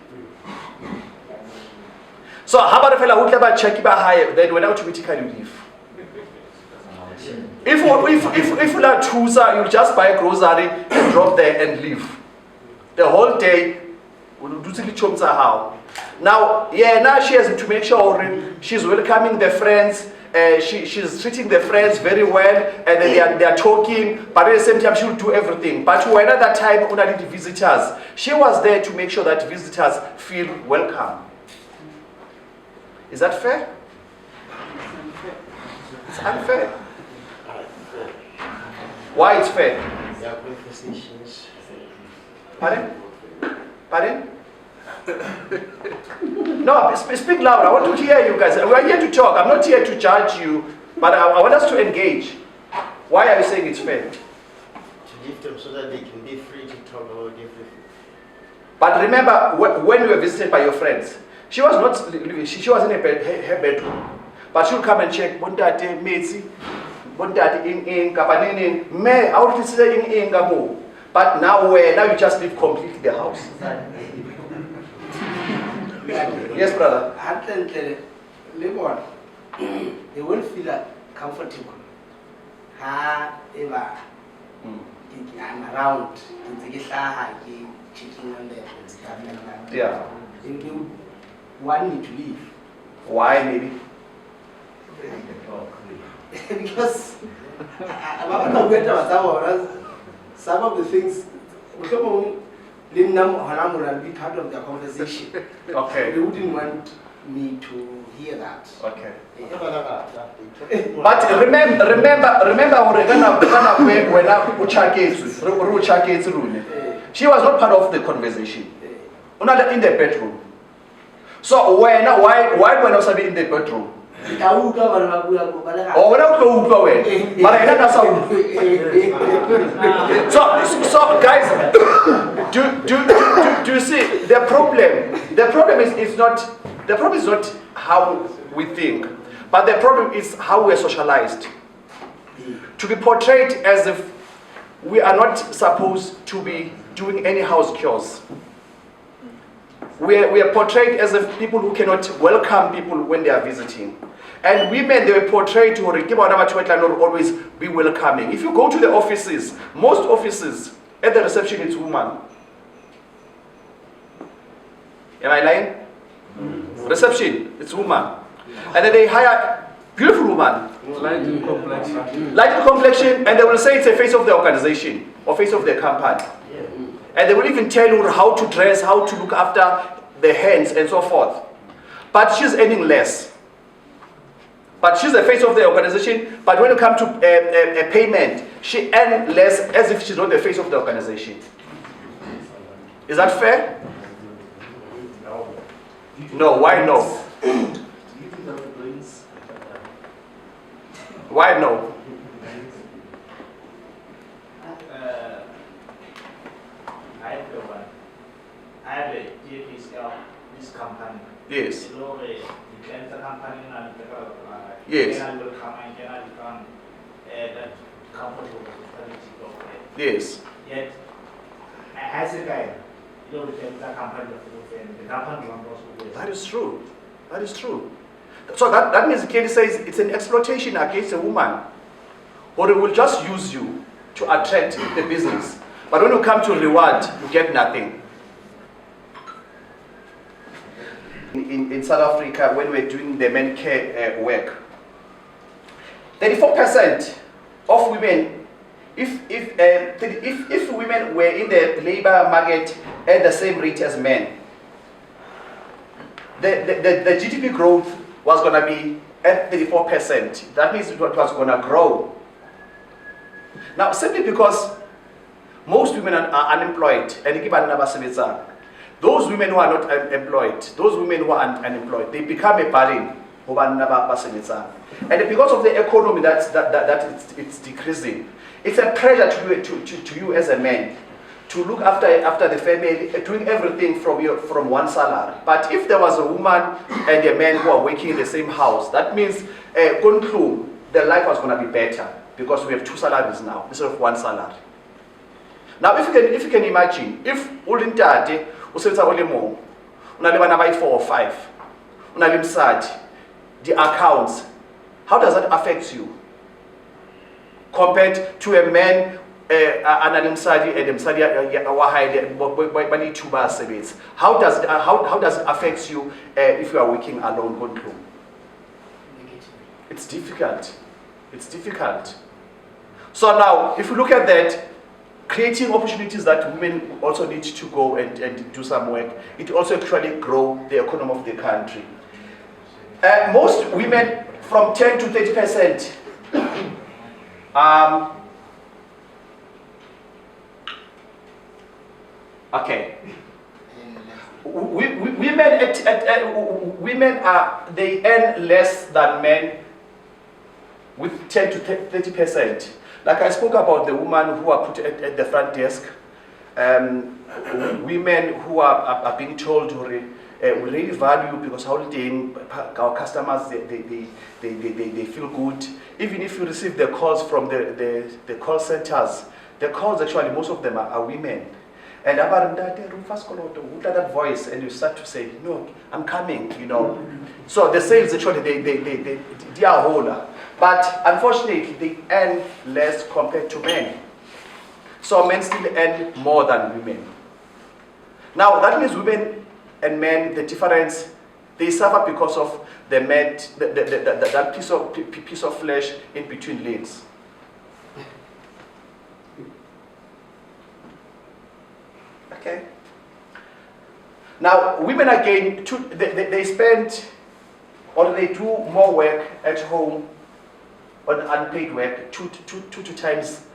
So how about if I would never check high, then when automatically you leave? If you are chooser, you just buy grocery and drop there and leave. The whole day, we'll do how. Now, now she has to make sure she's welcoming the friends. She's treating the friends very well, and then they are talking, but at the same time she will do everything. But when at that time when I did visitors, she was there to make sure that visitors feel welcome. Is that fair? It's unfair. Why it's fair? Pardon? Pardon? No, speak loud. I want to hear you guys. We are here to talk. I'm not here to judge you, but I want us to engage. Why are you saying it's fair? To give them so that they can be free to talk about everything. But remember, when you were visited by your friends, she was not living. She was in her bedroom, but she would come and check. Bondate, Metsi, bondate in kapanini, me. I would say in gamo. But now you just leave completely the house. Yes, brother. They won't feel comfortable. Ever I'm around, cheating on them. Yeah. They would want me to leave. Why, maybe? Because some of the things will be part of their conversation. Okay. They wouldn't want me to hear that. Okay. Yeah. But remember, she was not part of the conversation. Not in the bedroom. So why when I was in the bedroom? So guys, do you see the problem? The problem is not how we think, but the problem is how we are socialized. To be portrayed as if we are not supposed to be doing any house chores. We are portrayed as if people who cannot welcome people when they are visiting. And women, they were portrayed to always be welcoming. If you go to the offices, most offices, at the reception it's woman. Am I lying? Reception, it's woman. And then they hire beautiful woman. Light in complexion. Light in complexion, and they will say it's a face of the organization or face of the company. And they will even tell you how to dress, how to look after the hands and so forth. But she's earning less. But she's the face of the organization. But when you come to a payment, she earns less as if she's not the face of the organization. Is that fair? No. Why no? Why no? I have a DPSL, this company. Yes. You know, the company and yes. Will come and become that comfortable with yes. Yet, as a guy, you know, the company the company also. That is true. That is true. So that means Katie says it's an exploitation against a woman. Or it will just use you to attract the business. But when you come to reward, you get nothing. In South Africa, when we're doing the men care work, 34% of women, if women were in the labor market at the same rate as men, the GDP growth was going to be at 34%. That means it was going to grow. Now, simply because most women are unemployed, and those women who are not employed, those women who are unemployed, they become a burden. And because of the economy that it's decreasing, it's a pressure to you as a man to look after the family, doing everything from one salary. But if there was a woman and a man who are working in the same house, that means their life was going to be better because we have 2 salaries now instead of 1 salary. Now, if you can imagine, if ulintate usebenza olemo, unale bana bayi 4 or 5, unale msadi, the accounts, how does that affect you compared to a man anale msadi and msadi wahide bani 2 basebenzi? How does it affect you if you are working alone control? It's difficult. It's difficult. So now, if you look at that, creating opportunities that women also need to go and do some work, it also actually grow the economy of the country. Most women, from 10 to 30%, okay. Women they earn less than men with 10 to 30%. Like I spoke about the woman who are put at the front desk, women who are being told we really value because our customers they feel good. Even if you receive the calls from the call centers, the calls actually most of them are women. And that voice, and you start to say, no, I'm coming, you know. So the sales actually they are whole. But unfortunately, they earn less compared to men. So men still earn more than women. Now that means women and men, the difference, they suffer because of the that piece of flesh in between legs. Okay. Now women again, they spend or they do more work at home on unpaid work, two times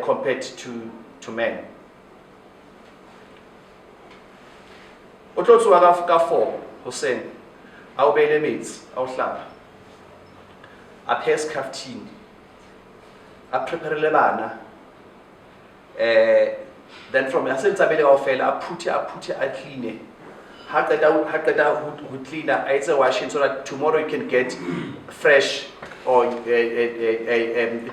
compared to men. Otlotso wa ka 4 Hussein, I'll be the mates, I'll slap. A pair scaftini, a prepare lebana. Then from a sense I put it, I clean it. Who cleaner, I say washing so that tomorrow you can get fresh or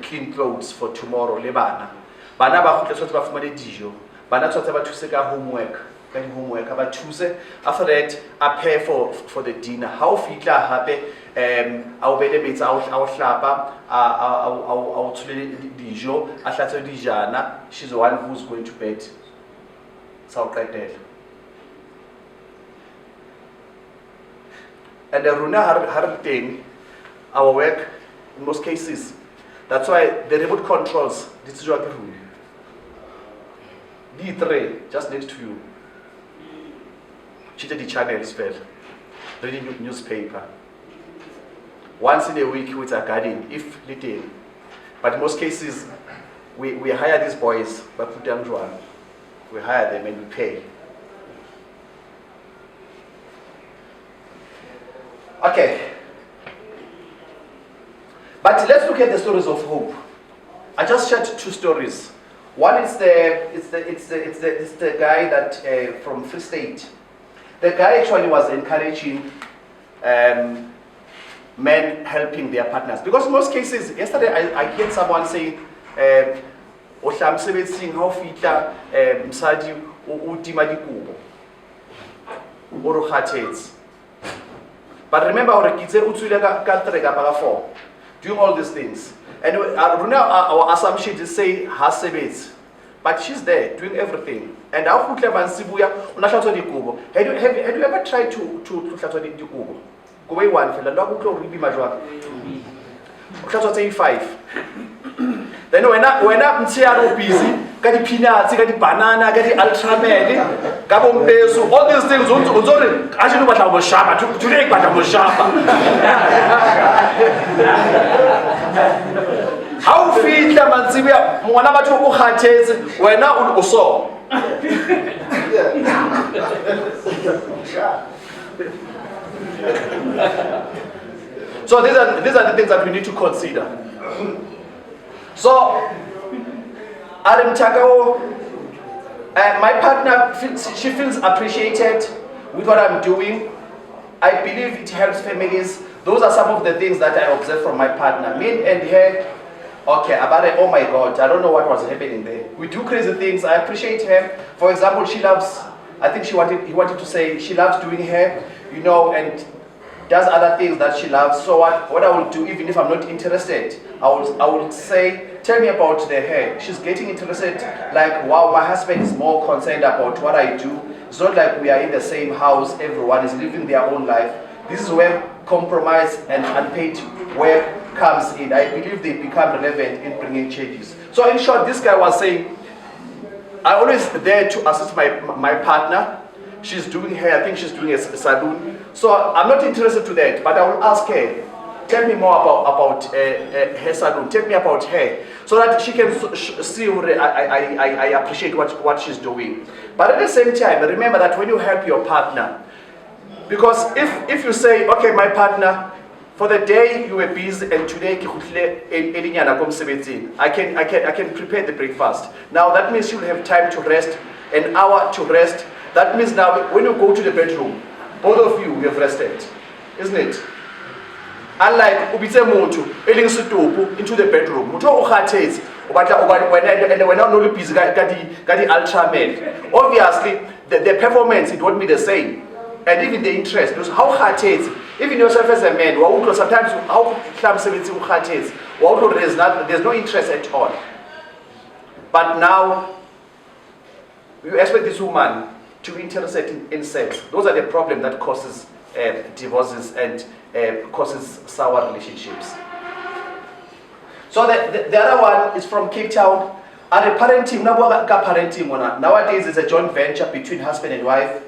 clean clothes for tomorrow. Lebana. Bana ba khutla tshwatse ba fumane dijo. Bana tshwatse ba thuse ka homework. About Tuesday. After that, I pay for the dinner. How fitla happy? I'll be the bits. I'll slapper. I'll dijo. I'll dijana. She's the one who's going to bed. So right there. And the runa har thing, our work in most cases. That's why the remote controls. This is your room. D3 just next to you. Cheated the channels fell. Reading newspaper. Once in a week with a garden, if little. But in most cases, we hire these boys, but put them one. We hire them and we pay. Okay. But let's look at the stories of hope. I just shared 2 stories. One is the guy that from Free State. The guy actually was encouraging men helping their partners. Because in most cases, yesterday I heard someone saying, how fita msadi utima dikubo or khatets. But remember our kids are 4 doing all these things. And our assumption is say hasebets. But she's there doing everything. And how could have have you ever tried to dikubo? Go away one fella, no go ribi majwa. Say 5. Then when I'm busy, got the peanuts, got the banana, got the ultraman, gabombeso, all these things I know what I was sharp today, but I was sharp. How feed them and see one of 2 khates when now also. So these are the things that we need to consider. So Adam Tagao, my partner feels appreciated with what I'm doing. I believe it helps families Those are some of the things that I observed from my partner. Me and her, okay, about it, oh my God, I don't know what was happening there. We do crazy things. I appreciate her. For example, she loves, I think he wanted to say she loves doing hair, you know, and does other things that she loves. So what I will do, even if I'm not interested, I will say, tell me about the hair. She's getting interested, like, wow, my husband is more concerned about what I do. It's not like we are in the same house, everyone is living their own life. This is where compromise and unpaid work comes in. I believe they become relevant in bringing changes. So in short, this guy was saying, I'm always there to assist my partner. She's doing hair, I think she's doing a salon. So I'm not interested to that, but I will ask her, tell me more about her salon, tell me about her, so that she can see I appreciate what she's doing. But at the same time, remember that when you help your partner, because if you say, okay, my partner, for the day you were busy and today I can prepare the breakfast. Now that means you'll have time to rest, an hour to rest. That means now when you go to the bedroom, both of you have rested, isn't it? Unlike ubitse muntu eling sitopu into the bedroom, mutho o khathetse and when not busy ka di ultraman. Obviously the performance, it won't be the same. And even the interest, because how hard it is, even yourself as a man, sometimes how there's no interest at all. But now you expect this woman to be interested in sex. Those are the problems that causes divorces and causes sour relationships. So the other one is from Cape Town. And parenting, nowadays it's a joint venture between husband and wife.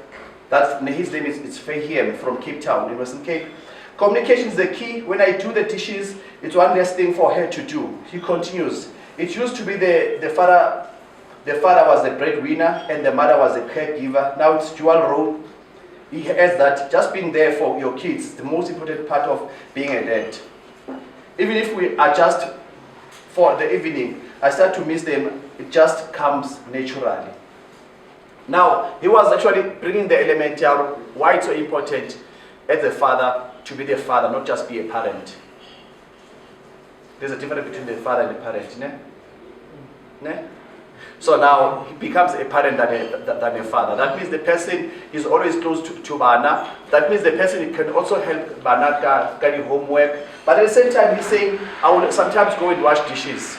His name is Fahim from Cape Town in Western Cape. Communication is the key. When I do the dishes, it's one less thing for her to do. He continues. It used to be the father was the breadwinner and the mother was the caregiver. Now it's dual role. He has that just being there for your kids, the most important part of being a dad. Even if we adjust for the evening, I start to miss them, it just comes naturally. Now, he was actually bringing the element out why it's so important as a father to be the father, not just be a parent. There's a difference between the father and the parent, ne? So now he becomes a parent than a father. That means the person is always close to Bana. That means the person can also help Bana carry homework. But at the same time, he's saying, I will sometimes go and wash dishes,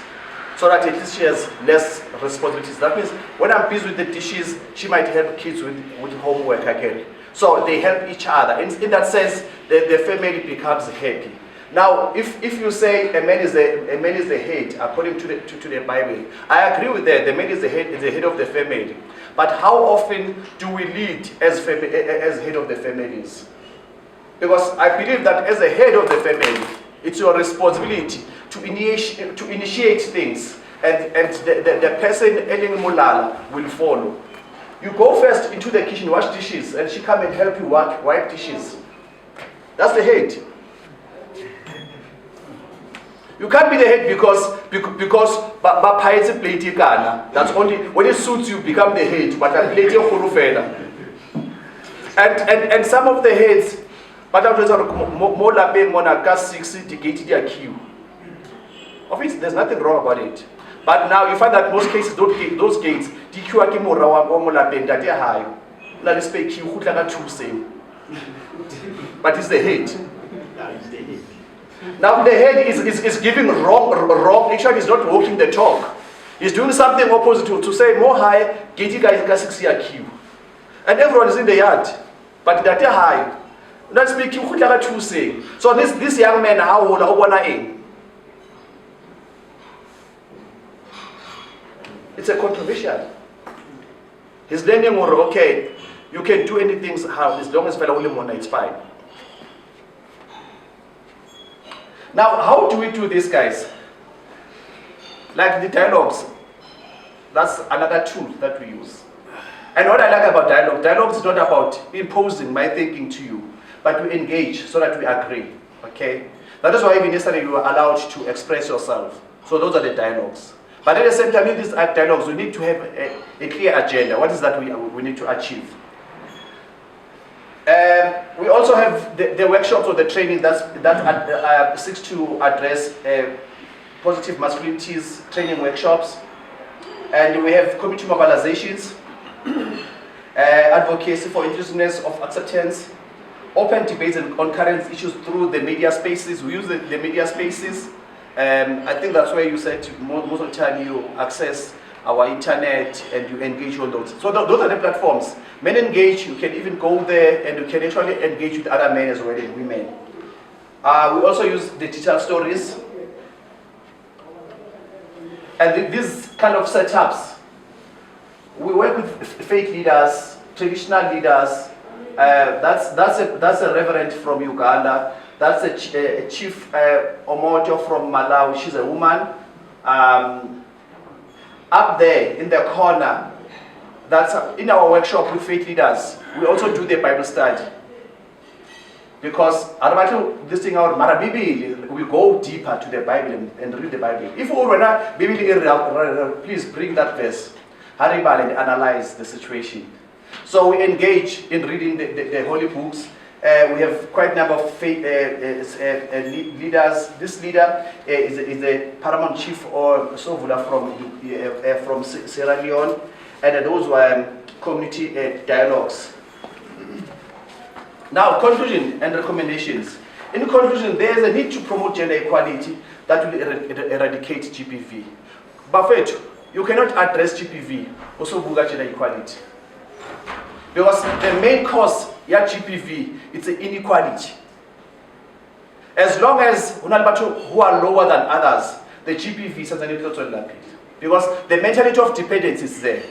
so that at least she has less responsibilities. That means when I'm busy with the dishes, she might help kids with homework again. So they help each other. In that sense, the family becomes happy. Now, if you say a man is the head, according to the Bible, I agree with that. The man is the head of the family. But how often do we lead as head of the families? Because I believe that as a head of the family, it's your responsibility to initiate things, and the person Eling Mulala will follow. You go first into the kitchen, wash dishes, and she come and help you wipe dishes. That's the head. You can't be the head because that's only when it suits you become the head. But and some of the heads, but more lapeng mona 60 decade their queue. Of which there's nothing wrong about it. But now you find that most cases those gates DQ ke mora wa mo lapeng that high. La respect queue go tla ka same. But it's the head. Now the head is giving wrong. Actually, he's not walking the talk. He's doing something opposite to say more high. Gate guys 60 queue, and everyone is in the yard. But that high. Not speaking go tla ka same. So this young man how old o bona eng? It's a controversial. He's learning more, okay, you can do anything as long as it's fine. Now, how do we do this, guys? Like the dialogues, that's another tool that we use. And what I like about dialogue is not about imposing my thinking to you, but we engage so that we agree, okay? That is why even yesterday you were allowed to express yourself. So those are the dialogues. But at the same time, in these dialogues, we need to have a clear agenda. What is that we need to achieve? We also have the workshops or the training that seeks to address positive masculinities training workshops. And we have community mobilizations, advocacy for inclusiveness of acceptance, open debates on current issues through the media spaces. We use the media spaces. I think that's where you said most of the time you access our internet and you engage on those. So those are the platforms. Men engage, you can even go there and you can actually engage with other men as well and women. We also use digital stories. And these kind of setups, we work with faith leaders, traditional leaders. That's a reverend from Uganda. That's a chief Omojo from Malawi. She's a woman. Up there in the corner, that's in our workshop with faith leaders. We also do the Bible study. Because this thing out, we go deeper to the Bible and read the Bible. If we were not Bible, please bring that verse, Haribal, and analyze the situation. So we engage in reading the holy books. We have quite a number of faith, leaders. This leader is a paramount chief or Sovula from Sierra Leone, and those were community dialogues. Now, conclusion and recommendations. In conclusion, there is a need to promote gender equality that will eradicate GPV. But you cannot address GPV, also buga gender equality. Because the main cause of GPV, it's an inequality. As long as who are lower than others, the GPV is not. Because the mentality of dependence is there.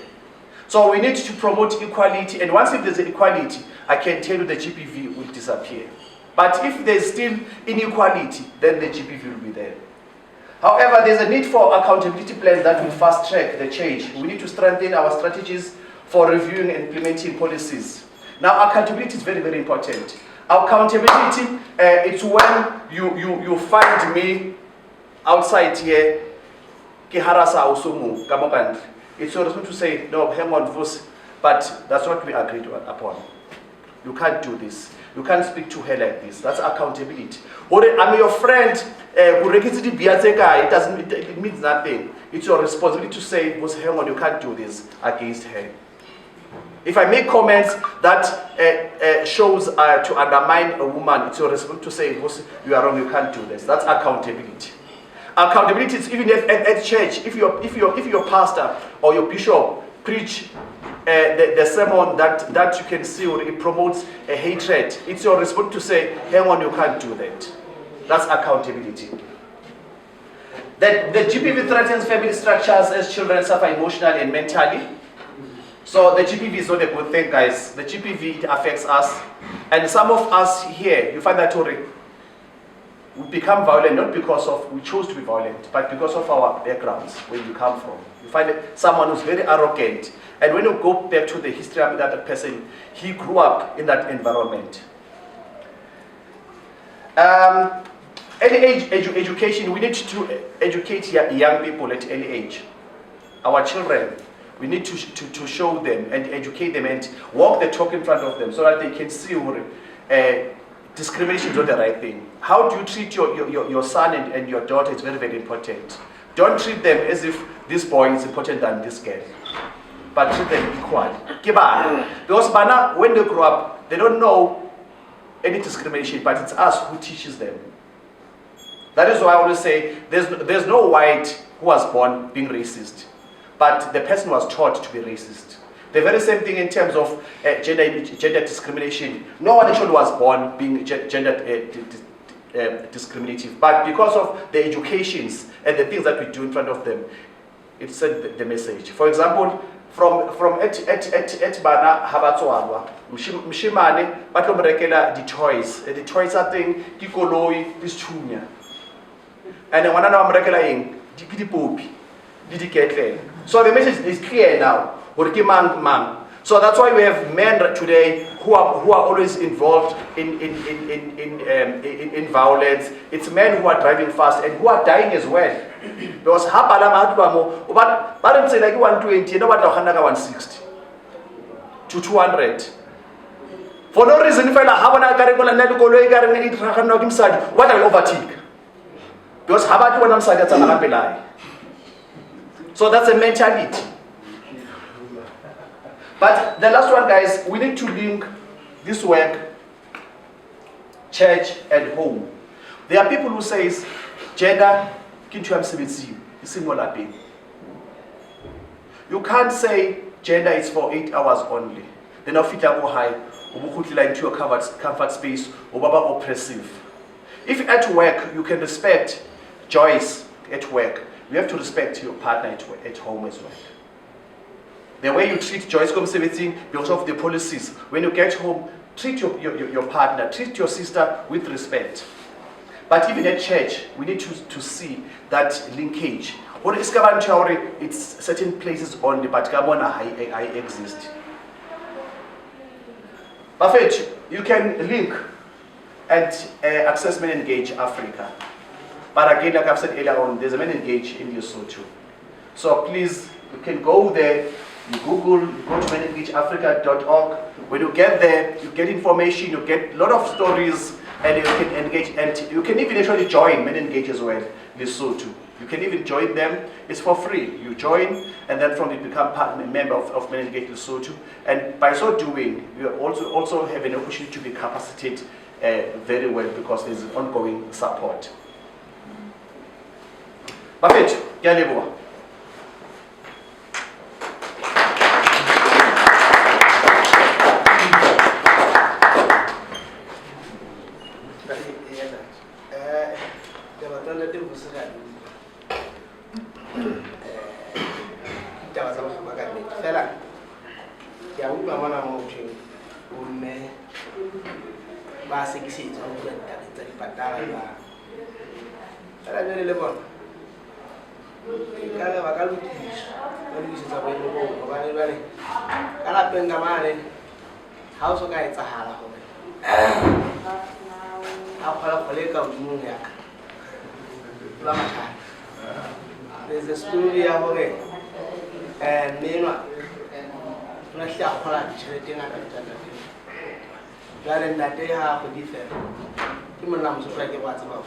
So we need to promote equality, and once if there's equality, I can tell you the GPV will disappear. But if there's still inequality, then the GPV will be there. However, there's a need for accountability plans that will fast track the change. We need to strengthen our strategies for reviewing and implementing policies. Now, accountability is very, very important. Accountability, it's when you find me outside here, it's your responsibility to say, no, hang on, but that's what we agreed upon. You can't do this. You can't speak to her like this. That's accountability. Or I'm your friend, it means nothing. It's your responsibility to say, hang on, you can't do this against her. If I make comments that shows to undermine a woman, it's your responsibility to say, you are wrong, you can't do this. That's accountability. Accountability is even at church. If your pastor or your bishop preach the sermon that you can see or it promotes a hatred, it's your responsibility to say, hang on, you can't do that. That's accountability. That the GPV threatens family structures as children suffer emotionally and mentally. So the GPV is not a good thing, guys. The GPV, it affects us. And some of us here, you find that we become violent not because of we chose to be violent, but because of our backgrounds, where you come from. You find someone who's very arrogant. And when you go back to the history of that person, he grew up in that environment. Early age education, we need to educate young people at early age. Our children, we need to show them and educate them and walk the talk in front of them so that they can see discrimination is not the right thing. How do you treat your son and your daughter is very, very important. Don't treat them as if this boy is important than this girl, but treat them equally. Because when they grow up, they don't know any discrimination, but it's us who teaches them. That is why I always say there's no white who was born being racist, but the person was taught to be racist. The very same thing in terms of gender discrimination. No one actually was born being gender discriminative, but because of the educations and the things that we do in front of them, it sent the message. For example, from bana habatswalwa mshimane ba tlo mrekela the toys are thing di koloi di schunya, and ngwana na mrekela eng di dipopi di diketle. So the message is clear now. So that's why we have men today who are always involved in violence. It's men who are driving fast and who are dying as well. Because but say like 120, 160 to 200 For no reason, if I have an algorithm and never go away, I what I overtake. Because how about when I'm side, that's an appelai. So that's a mentality. But the last one, guys, we need to link this work, church and home. There are people who say, gender, you can't say gender is for 8 hours only. Then if you go high, into your comfort space, or oppressive. If at work you can respect Joyce at work, you have to respect your partner at home as well. The way you treat Joyce comes everything because of the policies. When you get home, treat your partner, treat your sister with respect. But even at church, we need to see that linkage. When it's certain places only, but I exist. Buffett, you can link and access MENOLOGUES Africa. But again, like I've said earlier on, there's a MENOLOGUES in Lesotho. So please, you can go there, you Google, you go to MENOLOGUESAfrica.org. When you get there, you get information, you get a lot of stories, and you can engage, and you can even actually join MENOLOGUES as well, Lesotho. You can even join them. It's for free. You join, and then from it become a member of MENOLOGUES Lesotho. And by so doing, you also have an opportunity to be capacitated very well because there's ongoing support. Buffett, Galebo. There's a story about it, and meanwhile, I'm not sure that they have a different. Human names are like what's about.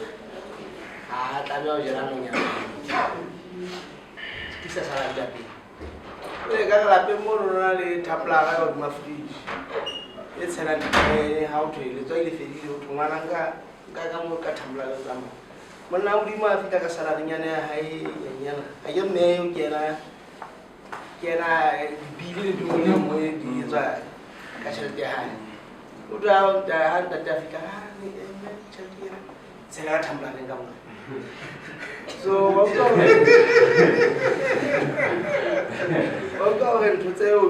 I know you're running. This is how I'm happy. They got a more really tapla out of my fridge. It's an idea how to it's only for you to Mananga, Gagamuka Tambla. But now we might take a Saladina. I am named Jena. Can I be doing with the catch the hand? Put out the hand that Africa. Say, I'm tumbling down. So, I'll go ahead to tell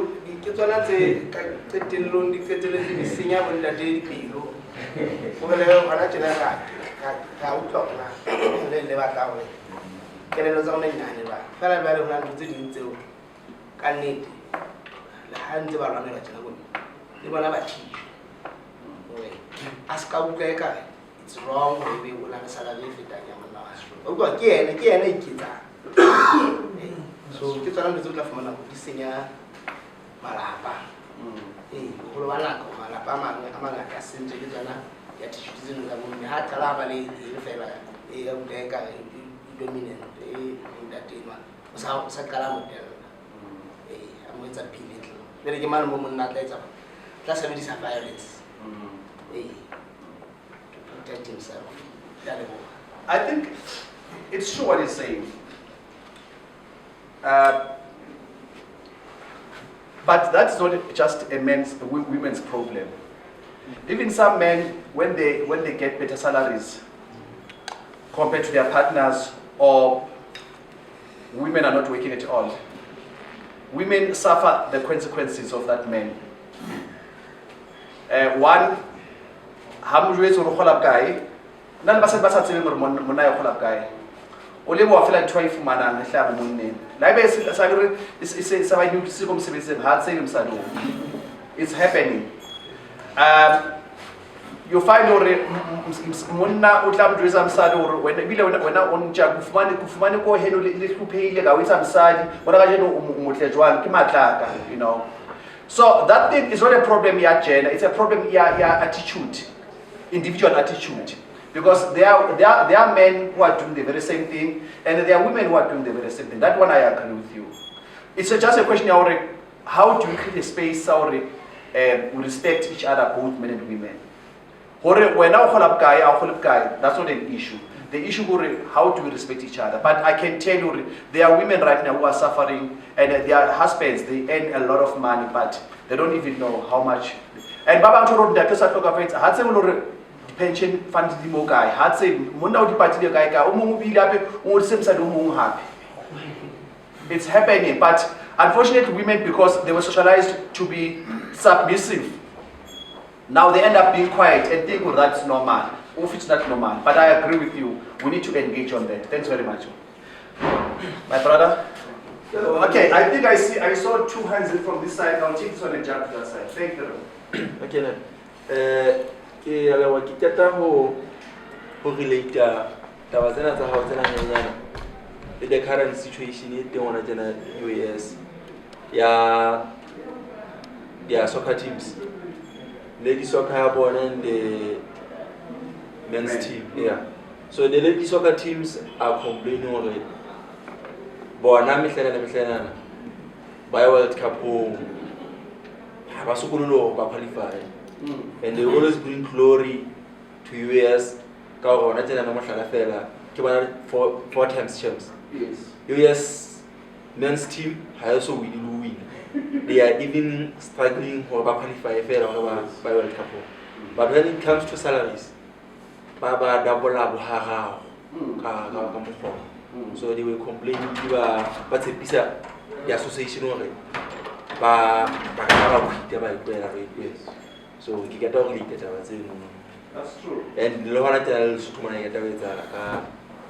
you cannot say, Captain Lundi, Catalan, sing out in the day. Well, out of then they were down. Can I know something? Fell very well to do. Can need the hands of our religion. You will never teach. Ask how it's wrong, maybe we'll have a salary if it oh, again, so get on the Zulafman, singer Malapa. Malapa, Malapa, Cassin, yet she's in the moon. Had Calabali, the fella, a Dega, dominant, in that day. Was Sakaram. I'm with a peanut. Very man woman not later. Plus, I mean, violence. To protect himself. I think it's true what he's saying. But that's not just a women's problem. Even some men, when they get better salaries compared to their partners, or women are not working at all, women suffer the consequences of that man. One, hamujwe so rohola guy, nana ba se ba sa tsebe gore monna ya gola guy. O le bo fela ntwa ifumana nhlaba monneng. La be se sa re se sa ba nyutsi go msebetseng ha tsebe msado. It's happening. You find monna o tla mdresa msadi hore wena o ntja kufumane ko heno le hluphehile ga o etsa msadi bona ga jeno o motle jwang ke matlaka, you know. So that thing is not a problem here, gender, it's a problem here, attitude, individual attitude. Because there are men who are doing the very same thing, and there are women who are doing the very same thing. That one I agree with you. It's just a question of how do you create a space where we respect each other, both men and women. When I call up guy, that's not an issue. The issue is how do we respect each other. But I can tell you, there are women right now who are suffering, and their husbands, they earn a lot of money, but they don't even know how much. And Baba Antoro, the pension fund limo guy had say mona o party guy ka o mongwe bile ape o se msa do mongwe hape. It's happening, but unfortunately women, because they were socialized to be submissive, now they end up being quiet and think, well, that's normal. If it's not normal, but I agree with you, we need to engage on that. Thanks very much. My brother. Okay, I think I saw two hands in from this side. I'll take this one and jump to that side. Thank you. Okay, then. Ke alawa ke tata ho relate taba tsena tsa hao tsena nyanyana le the current situation e teng ona tsena US ya soccer teams lady soccer born and the men's team. Yeah, so the lady soccer teams are complaining already bona mehlena by World Cup ho ba sokolo ba qualify. And they always bring glory to US. Four times champs. Yes. US men's team also win. They are even struggling for qualify by World Cup. But when it comes to salaries, Baba double up so they will complain but a piece of the association already. So we get all that's true. And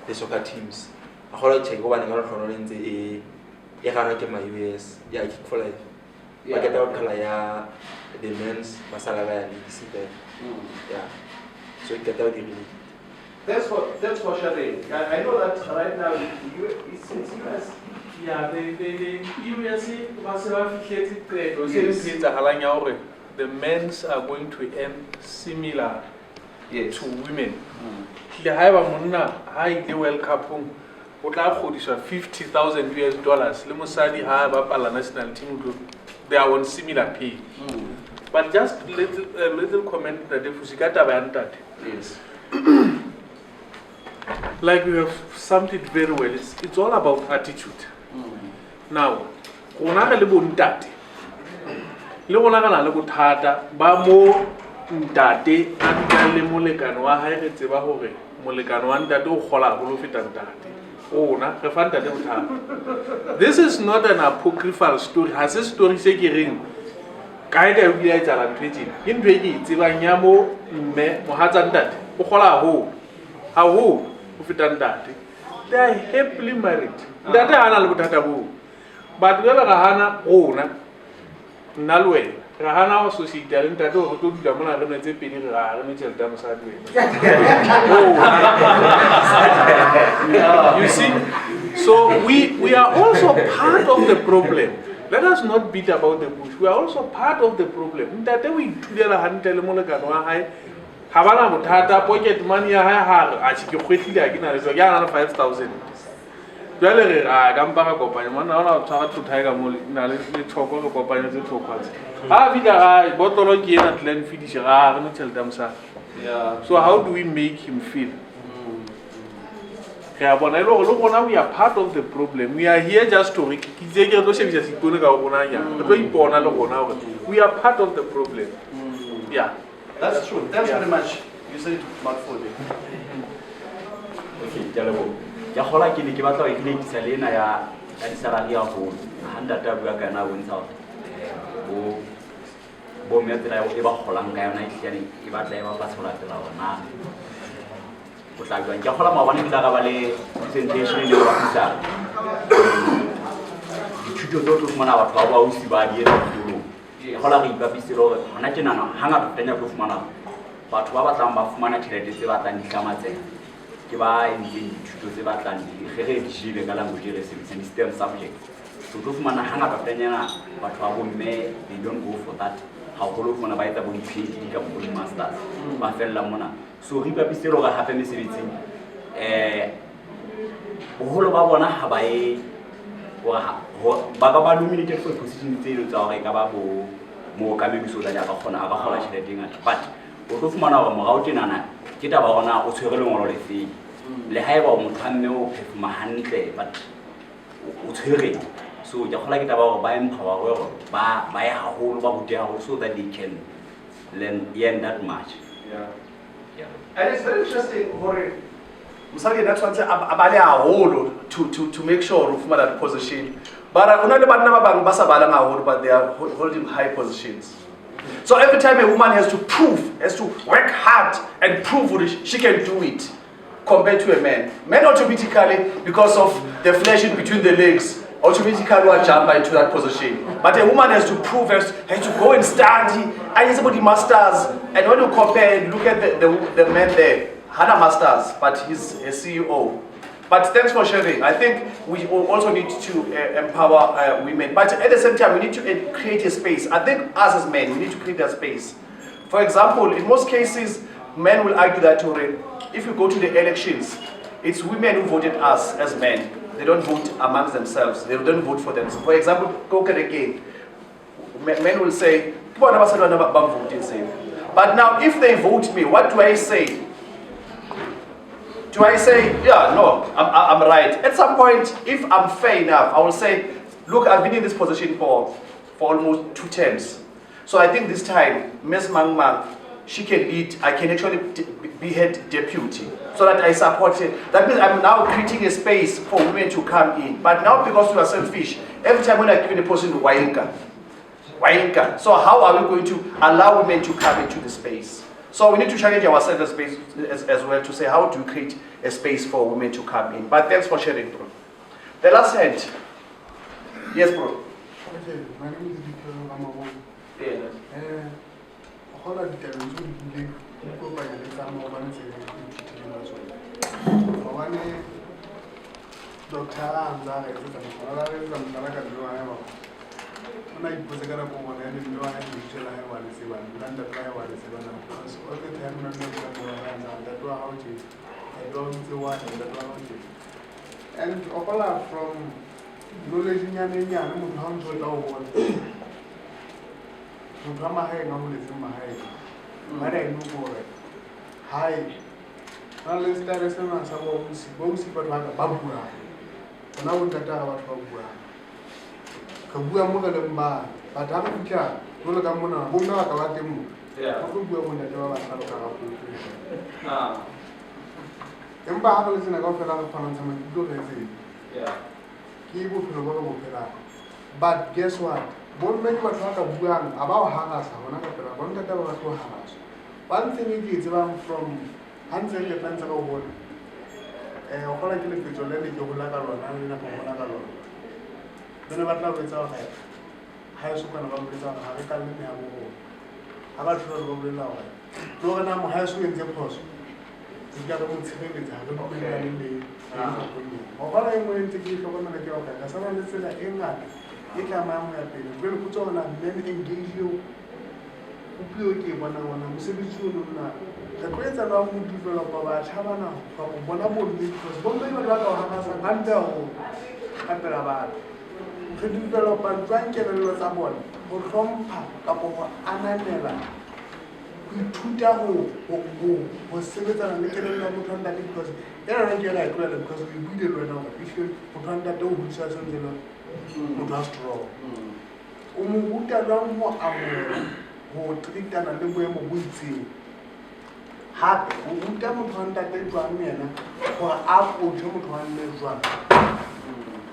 the soccer teams. I hold check one in the my US. Yeah, for life. I get out color the men's masala and yeah. So you get out the Thanks for sharing. I know that right now it's US. Yeah, the US was the men's are going to earn similar to women. The higher high the World Cup $50,000 US. Lemusadi have national team, they are on similar pay. But just a little comment that if we got that. Yes. Like we have summed it very well. It's all about attitude. Now, le bona kana le bothata ba mo ntate a dira le molekano wa hae re tseba hore molekano wa ntate o gola go lo feta ntate ona re fa ntate bothata. This is not an apocryphal story. Has a story se ke reng kae ka bua e tsala ntwetse ke ntwe ke tsebang ya mo mme mohatsa ntate o gola ho o feta ntate. They are happily married. Ntate ana le bothata bo but le ga hana ona Nalwe, Rahana also see talent that over to the Mona and Zeppelin, you see, so we are also part of the problem. Let us not beat about the bush. We are also part of the problem. That we do the hand telemolagano high, Havana Mutata, pocket money, I think you quickly again as a young 5,000. Jwale a gampa kopanya mona ona tshwara to tiger mo na le tshoko go kopanya tse tlhokwatse a bida ga botolo ke ena tlen finish ga re no thelta msa. Yeah, so how do we make him feel? Yeah, but I know we are part of the problem. We are here just to we are part of the problem. Yeah, that's true. Thanks very much. You said it mouthful. Okay, ya hola ke ne ke batla go ikletisa le ena ya salary ya go 100 ta bua kana go ntsa bo me tsela e ba golang ka yona e batla e ba tshola tsela ona go tla bua ke gola mabane ke ga ba le presentation le ba fisa dithuto tso mona batho ba ba usi ba di ena ditolo e gola re ipapiselo hona ke nana hanga tenya go fumana batho ba batlang ba fumana tšhelete tse batlang ditlamatseng ke ba dithuto tse batlang ge di jile ka language re se system subject so tlo fumana hangata fenyana batho ba bomme they don't go for that haholo fumana ba etsa bo di-PhD ka bo di-masters ba fella mona so re ipapisitse le hore hape mesebetsing boholo ba bona ha ba e ba ka ba nominated for position tseno tsa hore ka ba bo mo ka mebiso tsa ka kgona a ka kgola tjhelete ngata but o tlo fumana hore morao tenana ke taba hona o tshwere lengolo le feng le haeba motho a mme o phefuma hantle but o tshwere so ke kgola ke taba hore ba empower hore ba ye haholo ba bute haholo so that they can learn that much. And it's very interesting hore msali that's one abale haholo to make sure ufuma that position but una le banna ba bang ba sa bala haholo but they are holding high positions. So every time a woman has to work hard and prove that she can do it compared to a man. Men automatically, because of the flesh in between the legs, automatically will jump into that position. But a woman has to prove, has to go and study, and somebody masters. And when you compare, look at the man there, had a masters, but he's a CEO. But thanks for sharing. I think we also need to empower women. But at the same time, we need to create a space. I think us as men, we need to create a space. For example, in most cases, men will argue that if you go to the elections, it's women who voted us as men. They don't vote amongst themselves. They don't vote for them. So for example, go again. Men will say, but now if they vote me, what do I say? Do I say, yeah, no, I'm right? At some point, if I'm fair enough, I will say, look, I've been in this position for almost 2 terms. So I think this time, Ms. Mangma, she can lead, I can actually be head deputy. So that I support it. That means I'm now creating a space for women to come in. But now because we are selfish, every time when I give a person wainka. So how are we going to allow women to come into the space? So we need to challenge ourselves as well to say, how do we create a space for women to come in? But thanks for sharing, bro. The last hand. Yes, bro. Okay, my name is Victor Ramabo. Yes. All of the time, we go by the time of one Doctor, I'm sorry, I was going to go on and do I have to tell I want to see one, and the guy was because all the time I'm not going to that how I don't see one and that how and all from knowledge in Yan, I'm not to know what to come ahead, normally from my head. But I know for it. Hi. Now let's start as soon as I want to see both people like a bamboo. And I would get out of bamboo. Kabua muka lemba, but I'm a car. Look at Mona, who not about them. Yeah, I could go on the door and have a Emba is in a golf around and do anything. Yeah. He would put a bottle of that. But guess what? One many were talking about hangers, one that was 2 hangers. One thing is from Hansel the Pants of Wood. And a whole little bit of lady to Lagaron and in a Lagaron. Then about love is our head. High school and about this on a calendar. I got to go below. No, and I'm high school in the post. The government secretary, I don't know in the what I'm going to give over the job. As someone is in the England, you can mamma will put on and then engage you. One on the Sibichu. The great around would develop about Havana from one of them because one day has an under to develop and drink a little someone or rompa couple Ananella. We took who was similar and little that because they are not like well because we did right now. We should put on that door which has not straw. Umuta around more who treat and a little bit of wheat. Happy, who don't want that they run me or up or don't want me run.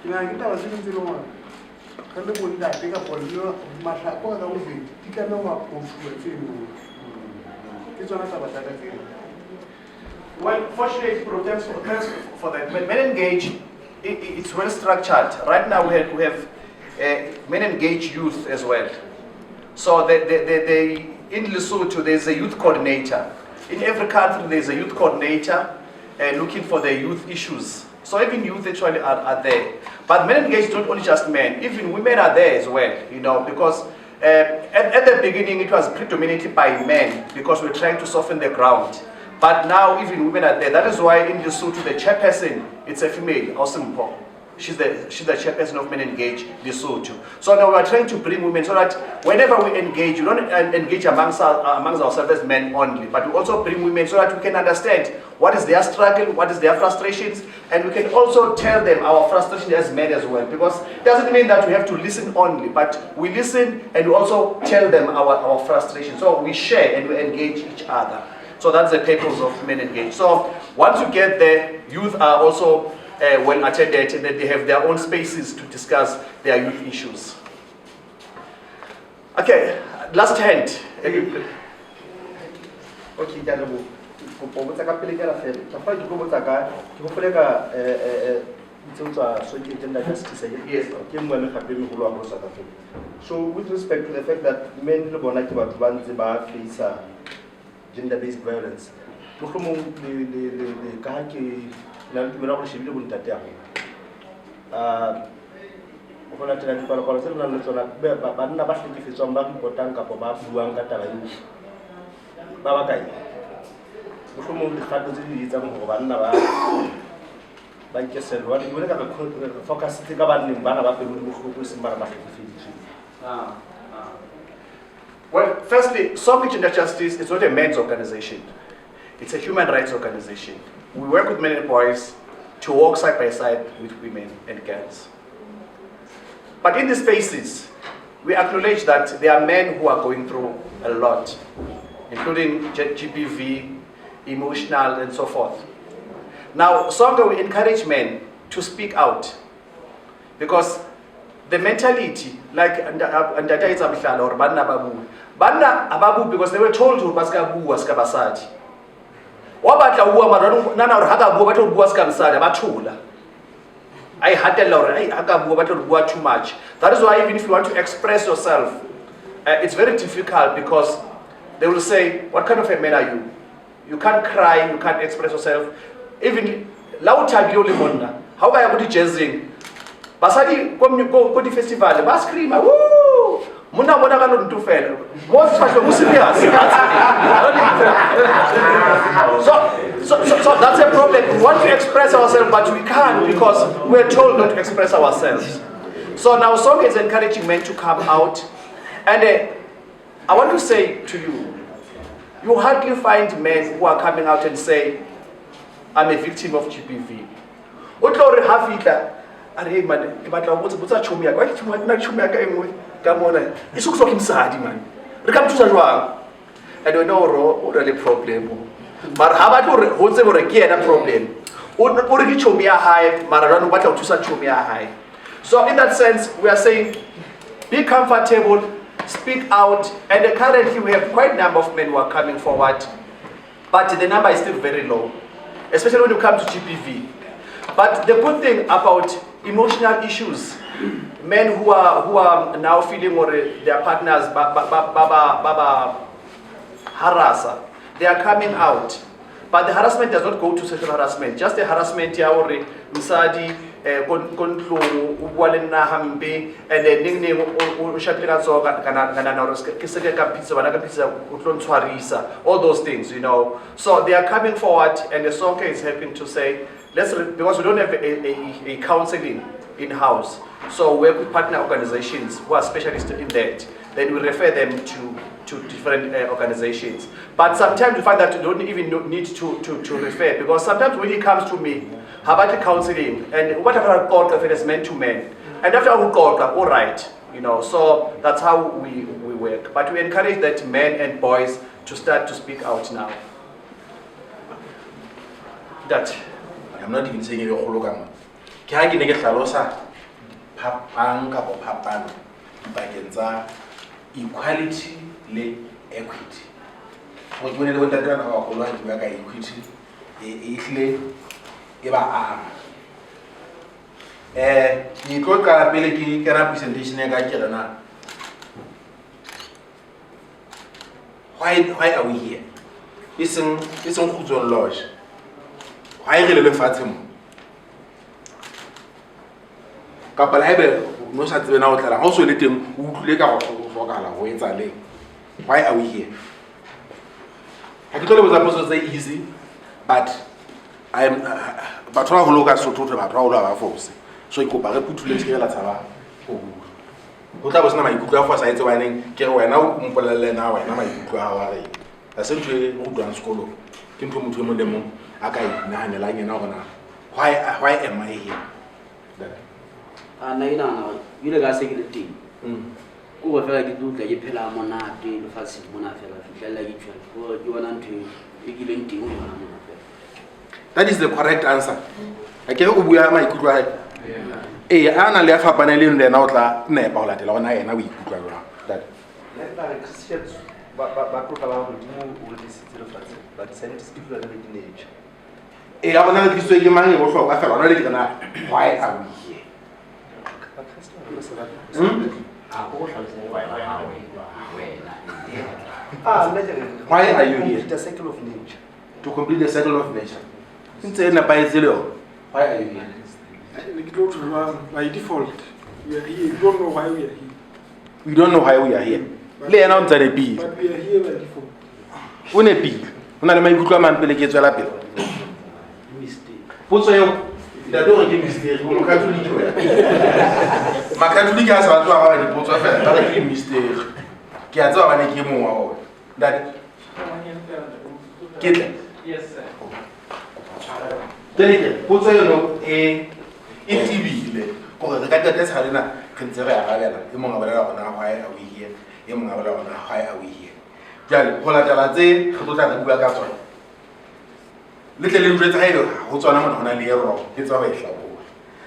Can I get our citizen one? Can the one that take up on your Mashako and all you can know what goes to a film. It's not about that. Well, fortunately, thanks for that. Men Engage, it's well structured. Right now, we have Men Engage Youth as well. So in Lesotho, there's a youth coordinator. In every country, there's a youth coordinator looking for the youth issues. So even youth actually are there. But Men Engaged is not only just men, even women are there as well, you know, because at the beginning it was predominantly by men because we're trying to soften the ground. But now even women are there. That is why in Lesotho the chairperson, it's a female, Osimpo. She's the chairperson of Men Engage Lesotho. So now we are trying to bring women so that whenever we engage, we don't engage amongst ourselves as men only, but we also bring women so that we can understand what is their struggle, what is their frustrations, and we can also tell them our frustration as men as well. Because it doesn't mean that we have to listen only, but we listen and we also tell them our frustration. So we share and we engage each other. So that's the purpose of Men Engage. So once you get there, youth are also well attended, and then they have their own spaces to discuss their youth issues. Okay, last hand. Okay, Jalabu. Kupomutsa ka pele ka fela. Tsa ke go botsa ka ke go folega tsotsa so ke gender justice. Yes, ke mo le gape me go lwa go South Africa. So with respect to the fact that men le bona ke batho ba ntse ba face gender-based violence, mohlomong le ka ke na le tumela go shebile bo ntate ya go bona tena dipalopalo tse re nang le tsona banna ba hlekefetswang ba repotang kapo ba buang ka taba eo ba ba kae mohlomong dikgato tse di etsang gore banna ba ikeselwa di bone ka re focus tse ka banneng bana ba pelo le bohloko e seng bana ba hlekefeditsweng. Well, firstly, Soviet Gender Justice is not a men's organization. It's a human rights organization. We work with men and boys to walk side by side with women and girls. But in these spaces, we acknowledge that there are men who are going through a lot, including GBV, emotional, and so forth. Now, Songa, we encourage men to speak out because the mentality, like Ndata is Abishal or Banna Ababu, because they were told to Baskabu was Kabasadi. What about Uama Nana or Hagabu, but was Kamsada, Batula? I had a lot, I Hagabu, but too much. That is why, even if you want to express yourself, it's very difficult because they will say, what kind of a man are you? You can't cry, you can't express yourself. Even loud Tabioli, how are you jazzing? Basadi go to festival, bas scream, woo! Muna bona ka lo ntu fela. Most fashion serious. So that's a problem. We want to express ourselves, but we can't because we're told not to express ourselves. So now Song is encouraging men to come out, and I want to say to you, you hardly find men who are coming out and say, I'm a victim of GBV. Utlore hafika. Are man, ke batla go botsa chomi ya kwa ke na chomi ya ka engwe ka mona e se go soka msadi man re ka mthusa jwang I don't know o re le problem mara ha ba tlo re ho tse gore ke ena problem o re ke chomi ya hae mara rano batla go thusa chomi ya hae. So in that sense we are saying be comfortable, speak out, and currently we have quite a number of men who are coming forward, but the number is still very low, especially when you come to GBV. But the good thing about emotional issues, men who are now feeling or their partners harasser, they are coming out. But the harassment does not go to sexual harassment. Just the harassment ya or msadi kontlo ubwale na hambe and then ningne o shapira so kana na kiseke ka pizza bana ka pizza utlon tshwarisa, all those things, you know. So they are coming forward, and the soccer is helping to say, because we don't have a counseling in-house, so we work with partner organizations who are specialists in that. Then we refer them to different organizations. But sometimes we find that we don't even need to refer, because sometimes when he comes to me, how about the counseling, and whatever I call it is meant to men, and after I will call all right, you know. So that's how we work. But we encourage that men and boys to start to speak out now. That. I'm not even saying you're hologram. Can I get a salosa? Papang kapo papan. Bagenza equality le equity. What when I went down our Holland work equity, equally eba arm. You could get a billy representation again. Why are we here? Listen who's on lodge. Why really look at him? kapa le haebe no sa tsebe na o tla la go so le teng o utlwile ka go tlhokala go etsa leng. Why are we here? Ha ke tlo le botsa potso tse easy, but I am batho ba holo ka Sotho batho ba holo ba force. So ikopa re puthule tshire la tshaba go go tla bo sena maikutlo a fosa etse waneng ke re wena o mpolelle na wena maikutlo a wa re a se ntwe go tswang sekolo ke ntho motho mo le mong a ka inahanela yena gona why am I here? Na ina ile ga se ke le teng go go fela ke tutla ke phela monate le fatse mona fela fitlela ke tshwela go ke bona ntwe e ke leng teng go bona mona fela. That is the correct answer. Akere o bua maikutlo a e ana le a fapana le nna o tla nepa go latela gona yena o ikutlwa jwa that Christians ba tloga ba modimo o re disitse lefatshe ba decided to speak like a teenage. e a bona ke tswe ke mang e bohlokwa fela ona le ke na why are we here? Why are you here? The cycle of nature. To complete the cycle of nature. Ntse na pa etselo. Why are you here? By default, we are here. You don't know why we are here. We don't know why we are here. Le ena o ntse le pile. But we are here by default. O ne pile. O na le maikutlo a mang pele ke tswela pele. Potso eo da do re ke mistake mo Catholic we. Ma Catholic a sa batho ba ba dipotso fela ba re ke mistake. Ke a tswa ba ne ke mo wa o. That yes sir. Tele potso eo no e tibile go re ka tata sa rena ke ntse re a galela e mongwe ba lela gona why are we here e mongwe ba lela gona why are we here jale go latela tse go tla re bua ka tsona le tle le ntse ga ile go tswana mo gona le ero ke tsa go etla go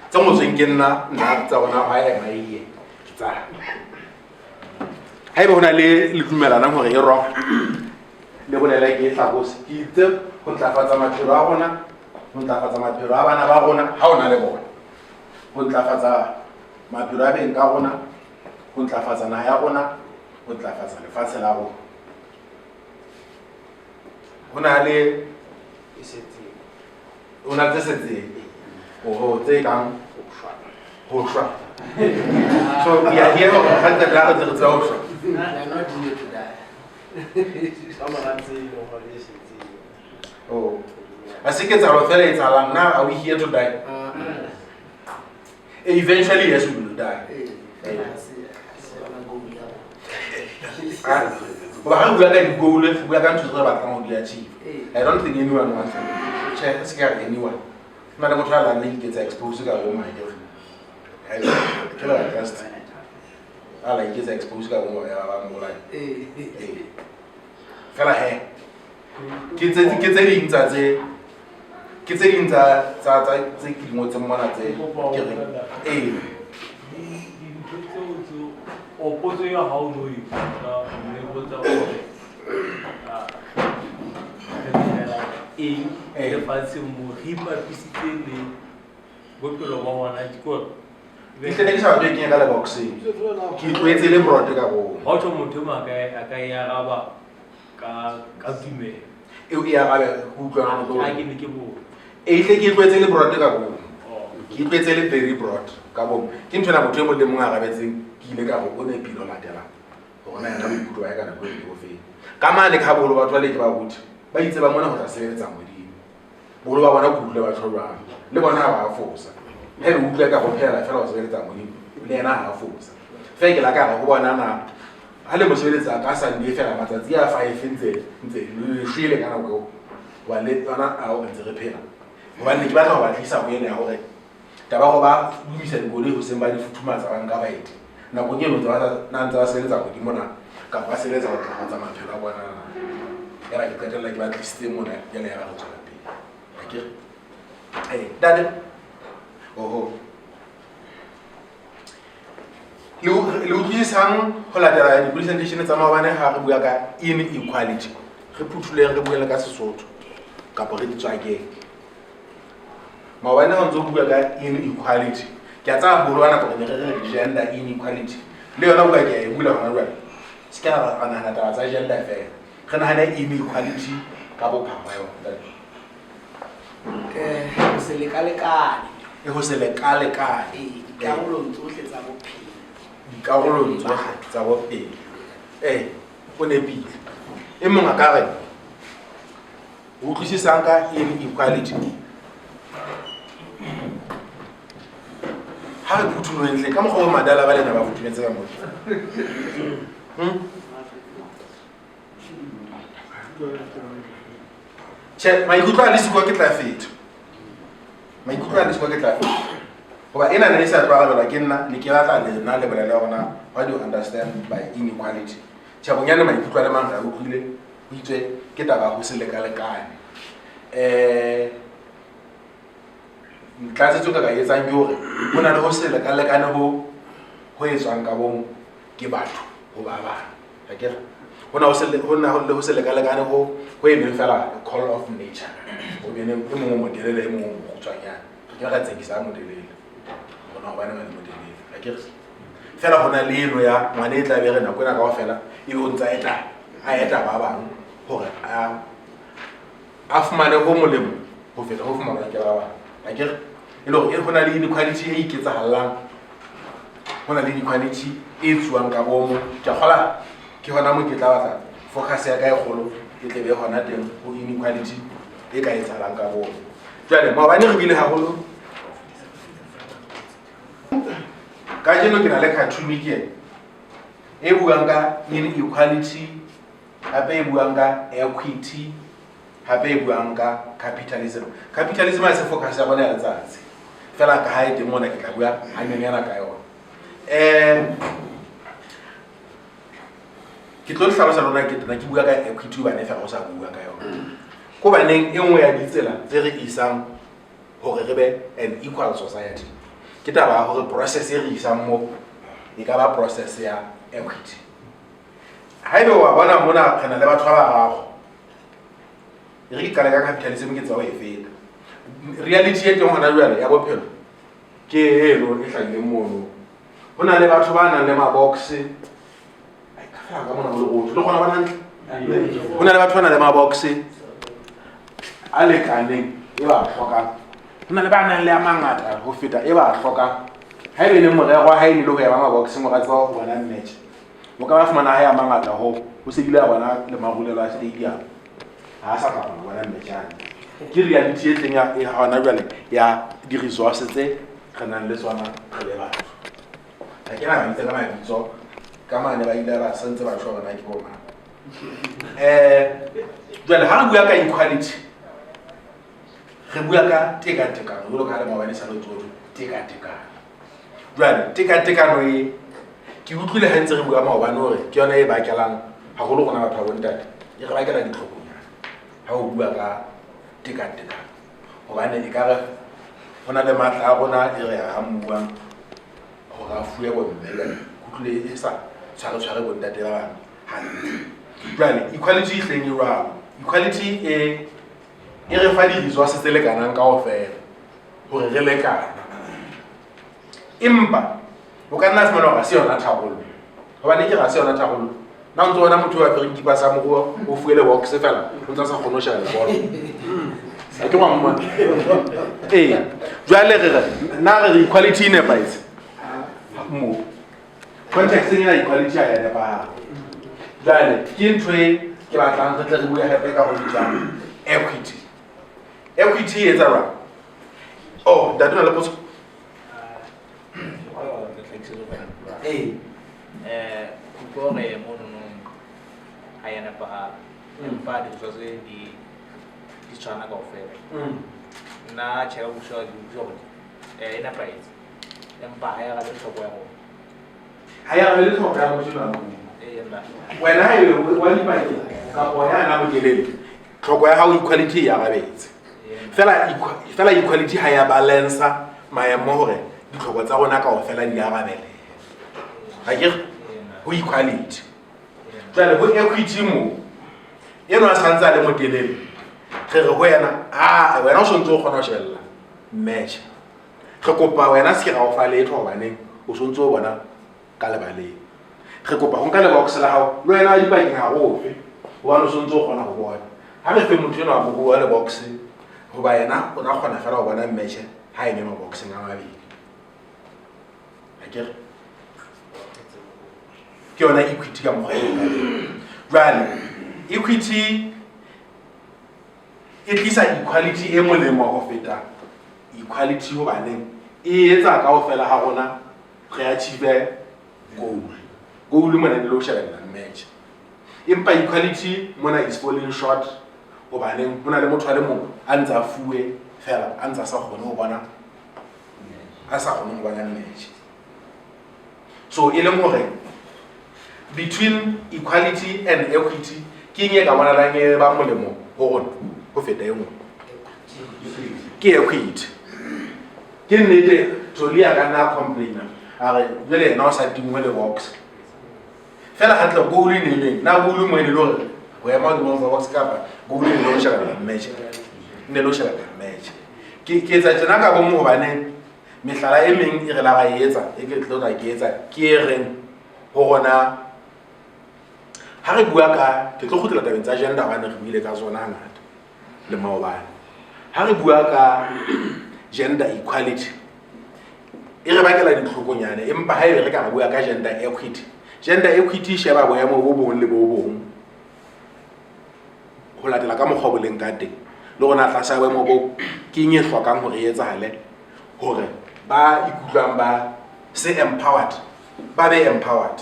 tse mo tseng ke nna tsa gona why am I here tsa ha ibe gona le dumelana gore ero le bolela ke etla go se ke itse go tlafatsa maphelo a gona go tlafatsa maphelo a bana ba gona ha ona le bona go tlafatsa maphelo a beng ka gona go tlafatsa naha ya gona go tlafatsa lefatshe la gona hona le una tse o tse kang ho shwa so we are here to have the right to the ocean. They are not here to die. Oh, I think it's our fellow. It's our now. Are we here to die? Eventually, yes, we will die. We are going to achieve. I don't think anyone wants to scare anyone. Madam Trala gets exposed to go my I like gets exposed to go like fella hair. Kids in very broad. Cabo, came to a table de Mungabezing, Kilega, one pillow latella. Or I know you could work on a great deal of it. Come on, the cabo about toilet about. But it's about one of the same somebody. Bolo wana kule wachora. Lebo na wa force. He ukule ka hopela fela o sebetsa mo le na ha force. Feke la ka go bona na. Hale mo sebetsa ka sa ndi fela matsatsi a 5 ntse le shile kana go. Wa le ona a o ntse re phela. Ba ne ke batla go batlisa go ene ya gore taba go ba lumisa digole go semba di futhumatsa ba nka baeti. Na go nyelo tsa na ntse ba sebetsa go di mona ka ba sebetsa go tla maphelo a bona. Era ke qetella ke ba tliste mona ya le ya go tsala pele. Hey, Daddy. Oh. Lu kisang ho latela di presentation tsa mabane ha re bua ka inequality. Re phuthuleng re buela ka Sesotho. Kapo re ditswake. Mabane ha ntse bua ka inequality. Ke a tsaya bolwana go re gender inequality. Le yona bua ke e bula hona jwale. Ska ra ana taba tsa gender fe. Re nahana inequality ka bophara yona. Se lekalekane e ho se lekalekanwe dikarolong tsohle tsa bophelo. dikarolong tsohle tsa bophelo. O nepile e mong a ka re o utlwisisang ka inequality ha re phuthulohe ntle ka mokgwa o madala ba lena ba futhumetse ka moo maikutlo a le siko ke tla feta goba ena ne e sa tlwagalelwa ke nna le ke batla lena le bolela gona what do you understand by inequality tšhabonyane maikutlo a le mang ga utlwile o itswe ke taba go se lekalekane tlatsetso ka etsang ke gore go na le go se lekalekane go etswang ka bong ke batho go ba bang ga kere go na le go se lekalekane go emeng fela call of nature o bene e mongwe modelele e mongwe mogutshwanyana ke ga tsekisa modelele gona go bane ba le modelele ga kere fela gona le eno ya ngwane e tla be re nako ena kao fela e be o ntse a eta ba bang gore a fumane go molemo go feta go fumana ke ba bang ga kere e le gore go na le inequality e iketsagalang go na le inequality e tsuwang ka bomo ke gola ke gona mo ke tla batla focus ya ka e golo e tle be gona teng go inequality e ka etsalang ka bomo jale maobane re bile haholo ka jeno ke na le cartoon e buang ka inequality hape e buang ka equity hape e buang ka capitalism a se focus ya bona ya letsatsi fela ka ha e teng mona ke tla bua hanyenyana ka yona ke tlo hlalosa lona ke tena ke bua ka equity ba ne fela go sa bua ka yona ko baneng e nngwe ya ditsela tse re isang hore re be an equal society ke taba hore process e re isang mo e ka ba process ya equity haebe wa bona mona re na le batho ba barago re ke kala ka capitalism ke tsago e feta reality e teng hona jwale ya bophelo ke eno e hlagileng mono ho na le batho ba nang le mabox ka mona go le go le gona ba nang ho na le batho ba nang le mabox a lekaneng e ba hlokang ho na le ba nang le a mangata ho feta e ba hlokang haebe le morero ha e le go ya mabox mo ga tsa bona match mo ka ba fumana ha ya mangata ho se bile a bona le magulelo a stadium ha sa ka bona mechana ke reality e teng ya hona jwale ya di resources tse re nang le tsona re le batho ha ke na itse ka mabitso ka mane ba ile ba sentse ba tshwana ke bona jwale ha re bua ka equality re bua ka tekatekano jwalo ka le mabane sa lotso tekatekano jwale tekatekano e ke utlwile ha ntse re bua maobane hore ke yona e bakelang haholo gona batho ba bontate e re bakela ditlhokonyana ha o bua ka tekatekano hobane e ka re go na le matla a rona e re a mmuang gore a fuwe bomme utlwile e sa tshware bontate ba bang hantle jwale equality e hleng e jwalo equality e re fa di-resources tse lekanang kaofela gore re lekane empa o ka nna fumana ga se yona tharollo gobane ke ga se yona tharollo na o ntse wona motho wa fereng kipa sa moruo o fuwe le box fela o ntse a sa kgone ho sheba lebolo a ke ngwammona jwale na re equality e nepaetse mo contexteng ena equality a ya nepagala jwale ke ntho e ke batlang re tle re bue gape ka go bitsang equity e etsa jwang ntate na le potso kore mono ha ya nepahala empa di-resources di tshwana kaofela nna tjhe ka boswa di gore e nepaetse empa ha ya ga le tlhoko ya rona ha ya ga le tlhoko ya motho wena ha ile wa dipaki ka go ya na mokelele tlhoko ya hao equality ya gabetse fela equality ha ya balance maemo hore ditlhoko tsa rona kaofela di arabele ha ke go equality jwale go equity mo eno a santse a le motelele re go yena wena o sontse o kgona go shebella match re kopa wena se ga o fa letho gobane o sontse o bona ka lebaleng re kopa go nka le box la gago le wena a dipakeng ga gofe gobane o sontse o kgona go bona ga re fe motho eno a mo bua le box goba yena o na kgona fela go bona match ha eme maboxeng a mabedi akere ke yona equity ka mokgwa eo jwale equity e tlisa equality e molemo go feta equality ho baneng e etsa kaofela ha rona re achieve goal mona di lo shebella match empa equality mona is falling short ho baneng hona le motho a le mong a ntsa fuwe fela a ntsa sa kgone ho bona a sa kgone ho bona match so e leng hore between equality and equity ke nye ka bona la nye ba molemo ho rona ho feta e nngwe ke equity ke nnete Tolia ka na complainer are jele na o sa tingwe le box fela hantle goal ni le na goal mo ile lo go ema di mo box kapa goal ni lo shaka match ne lo shaka match ke tsa tsena ka bo mo bane mehlala e meng e re la ga etsa e ke tlo ga ke etsa ke reng ho gona ha re bua ka ke tlo khutela tabeng tsa gender bana re buile ka zona ngata le maobane ha re bua ka gender equality e re bakela ditlhokonyane empa ha e re ka bua ka gender equity sheba boemo bo bong le bo bong ho latela ka mokgwa boleng ka teng le gona tlasa boemo bo ke nye hlokang hore etsahale hore ba ikutlwang ba se empowered ba be empowered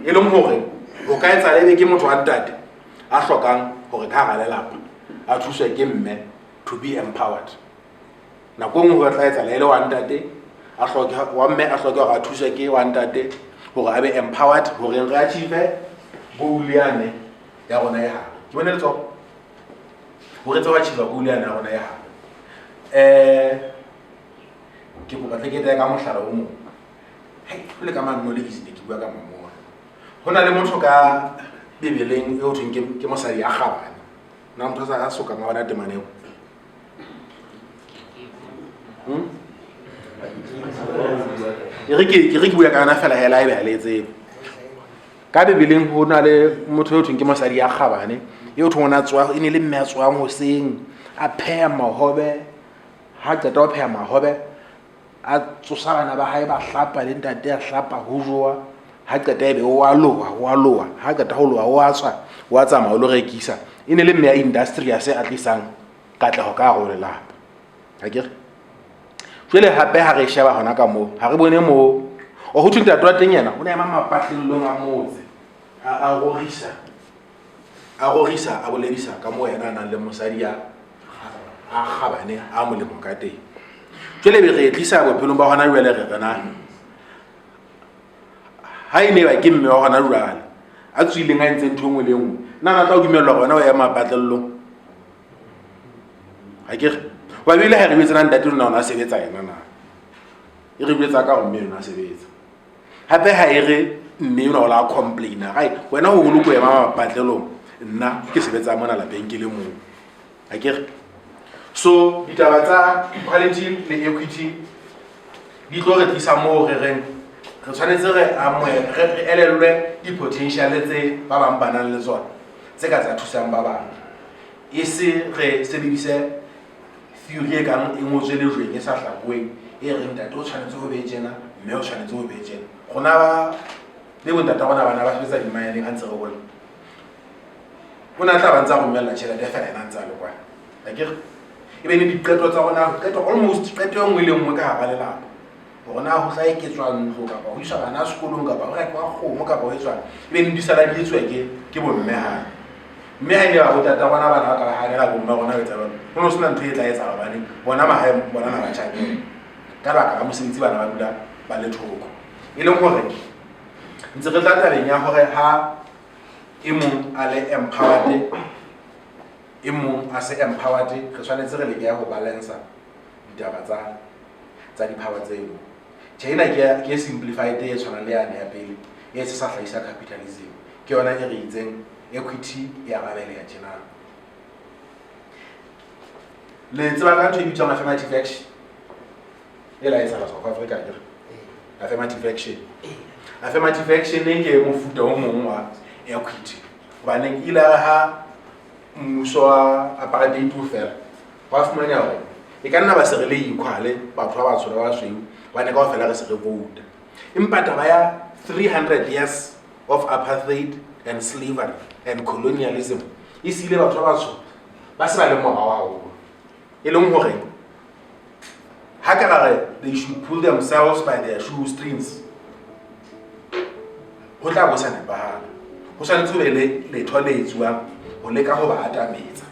e leng hore o ka etsa lebe ke motho wa ntate a hlokang hore ka ga lelapa a thuswe ke mme to be empowered na go ngwe tla etsa le wa ntate a hloka wa mme a hloka hore a thuswe ke wa ntate hore a be empowered hore re achieve goal yane ya rona ya ha ke bona letso hore tsa wa achieve goal yane ya rona ya ha ke go batla ke tla ka mohlala o mo hey le ka manno le isine ke bua ka mamo hona le motho ka bibeleng e o thweng ke mosadi ya gabane na motho a soka nga bona temaneo ke re bua kana fela hela e be le tsebe ka bibeleng ho na le motho o thweng ke mosadi ya gabane e o thona tswa e ne le mme a tswang hoseng a pheha mahobe ha qeta ho pheha mahobe a tsosa bana ba hae ba hlapa le ntate a hlapa ho joa ha qeta ebe wa loa ha qeta ho loa wa tsamaya o lo rekisa e ne le mme ya industry ya se atlisang katleho ka go lelapa akere jwale hape ha re sheba hona ka mo ha re bone mo o ho thunta twa teng yena o ne ema mapatlelong a motse a gorisa a bolebisa ka mo yena nang le mosadi ya a gabane a molemo ka teng jwale be re tlisa bophelong ba hona jwale re rena ha ine ba ke mme wa hona jwale a tswileng a ntse ntho ngwe le ngwe nna tla o dumelwa gona o ya mapatlelong akere wa bile ha re bitsana ntate rona ona sebetsa yena na e re bitsa ka go mme yona sebetsa hape ha e re mme yona o la complainer hai wena o go ya mapatlelong nna ke sebetsa mona lapeng ke le mo akere so ditaba tsa equality le equity di tlo re tlisa mo re reng re tshwanetse re re elelwe di potential tse ba bang banang le tsona tse ka tsa thusang ba bang e se re sebedise theory e kang e ngotswe le jweng e sa hlakweng e reng ntate o tshwanetse ho be jena mme o tshwanetse ho be jena gona ba le bo ntate bona bana ba sebetsa di maeneng a ntse re bona bona tla ba ntse go mmella tšhelete fela ena ntse a le kwa akere e be ne diqeto tsa gona qeto almost qeto engwe le engwe ka ga lelapa gona ho tla eketswa ntlo kapa ho isa bana sekolong kapa ho rekwa kgomo kapa ho etswa e be ne di sala di etswa ke bo mme ha mme ha ne ba botata bona bana ba ka hanela bo mme gona ho etsa bona ho no sena ntho e tla etsa ba bane bona mahae bona na ba tjhabile ka baka ka mosebetsi bana ba dula ba le thoko e leng hore ntse re tla tabeng ya hore ha e mong a le empowered e mong a se empowered re tshwanetse re leke ya ho balance ditaba tsa di-power tseo China ke simplified e tshwana le yane ya pele e se sa hlahisa capitalism ke yona e re itseng equity ya gabele ya China le tseba ka ntho e bitswang affirmative action e la etsa South Africa ke affirmative action e ke mofuta o mong wa equity baneng ile ha mmuso wa apartheid o fela ba fumana hore e ka nna ba se re le equal batho ba batsho ba basweu ba ne kaofela re se re vote empa taba ya 300 years of apartheid and slavery and colonialism e sile batho ba batsho ba se ba le morao haholo e leng hore ha ka re they should pull themselves by their shoestrings ho tla bo sa nepahala ho santse be le tholetsuwa ho leka ho ba atametsa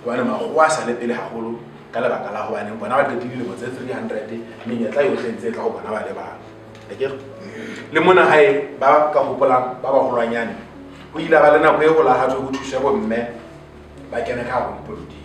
hobane makgowa sa le pele haholo ka lebaka la hobane bona ba qetile dilemo tse 300 menyetla yohle ntse tla ho bona ba le bana akere le mona hae ba ka hopolang ba ba holwanyane ho ile ba le nako e ho la hatswe ho thusha bo mme ba kena ka ho politi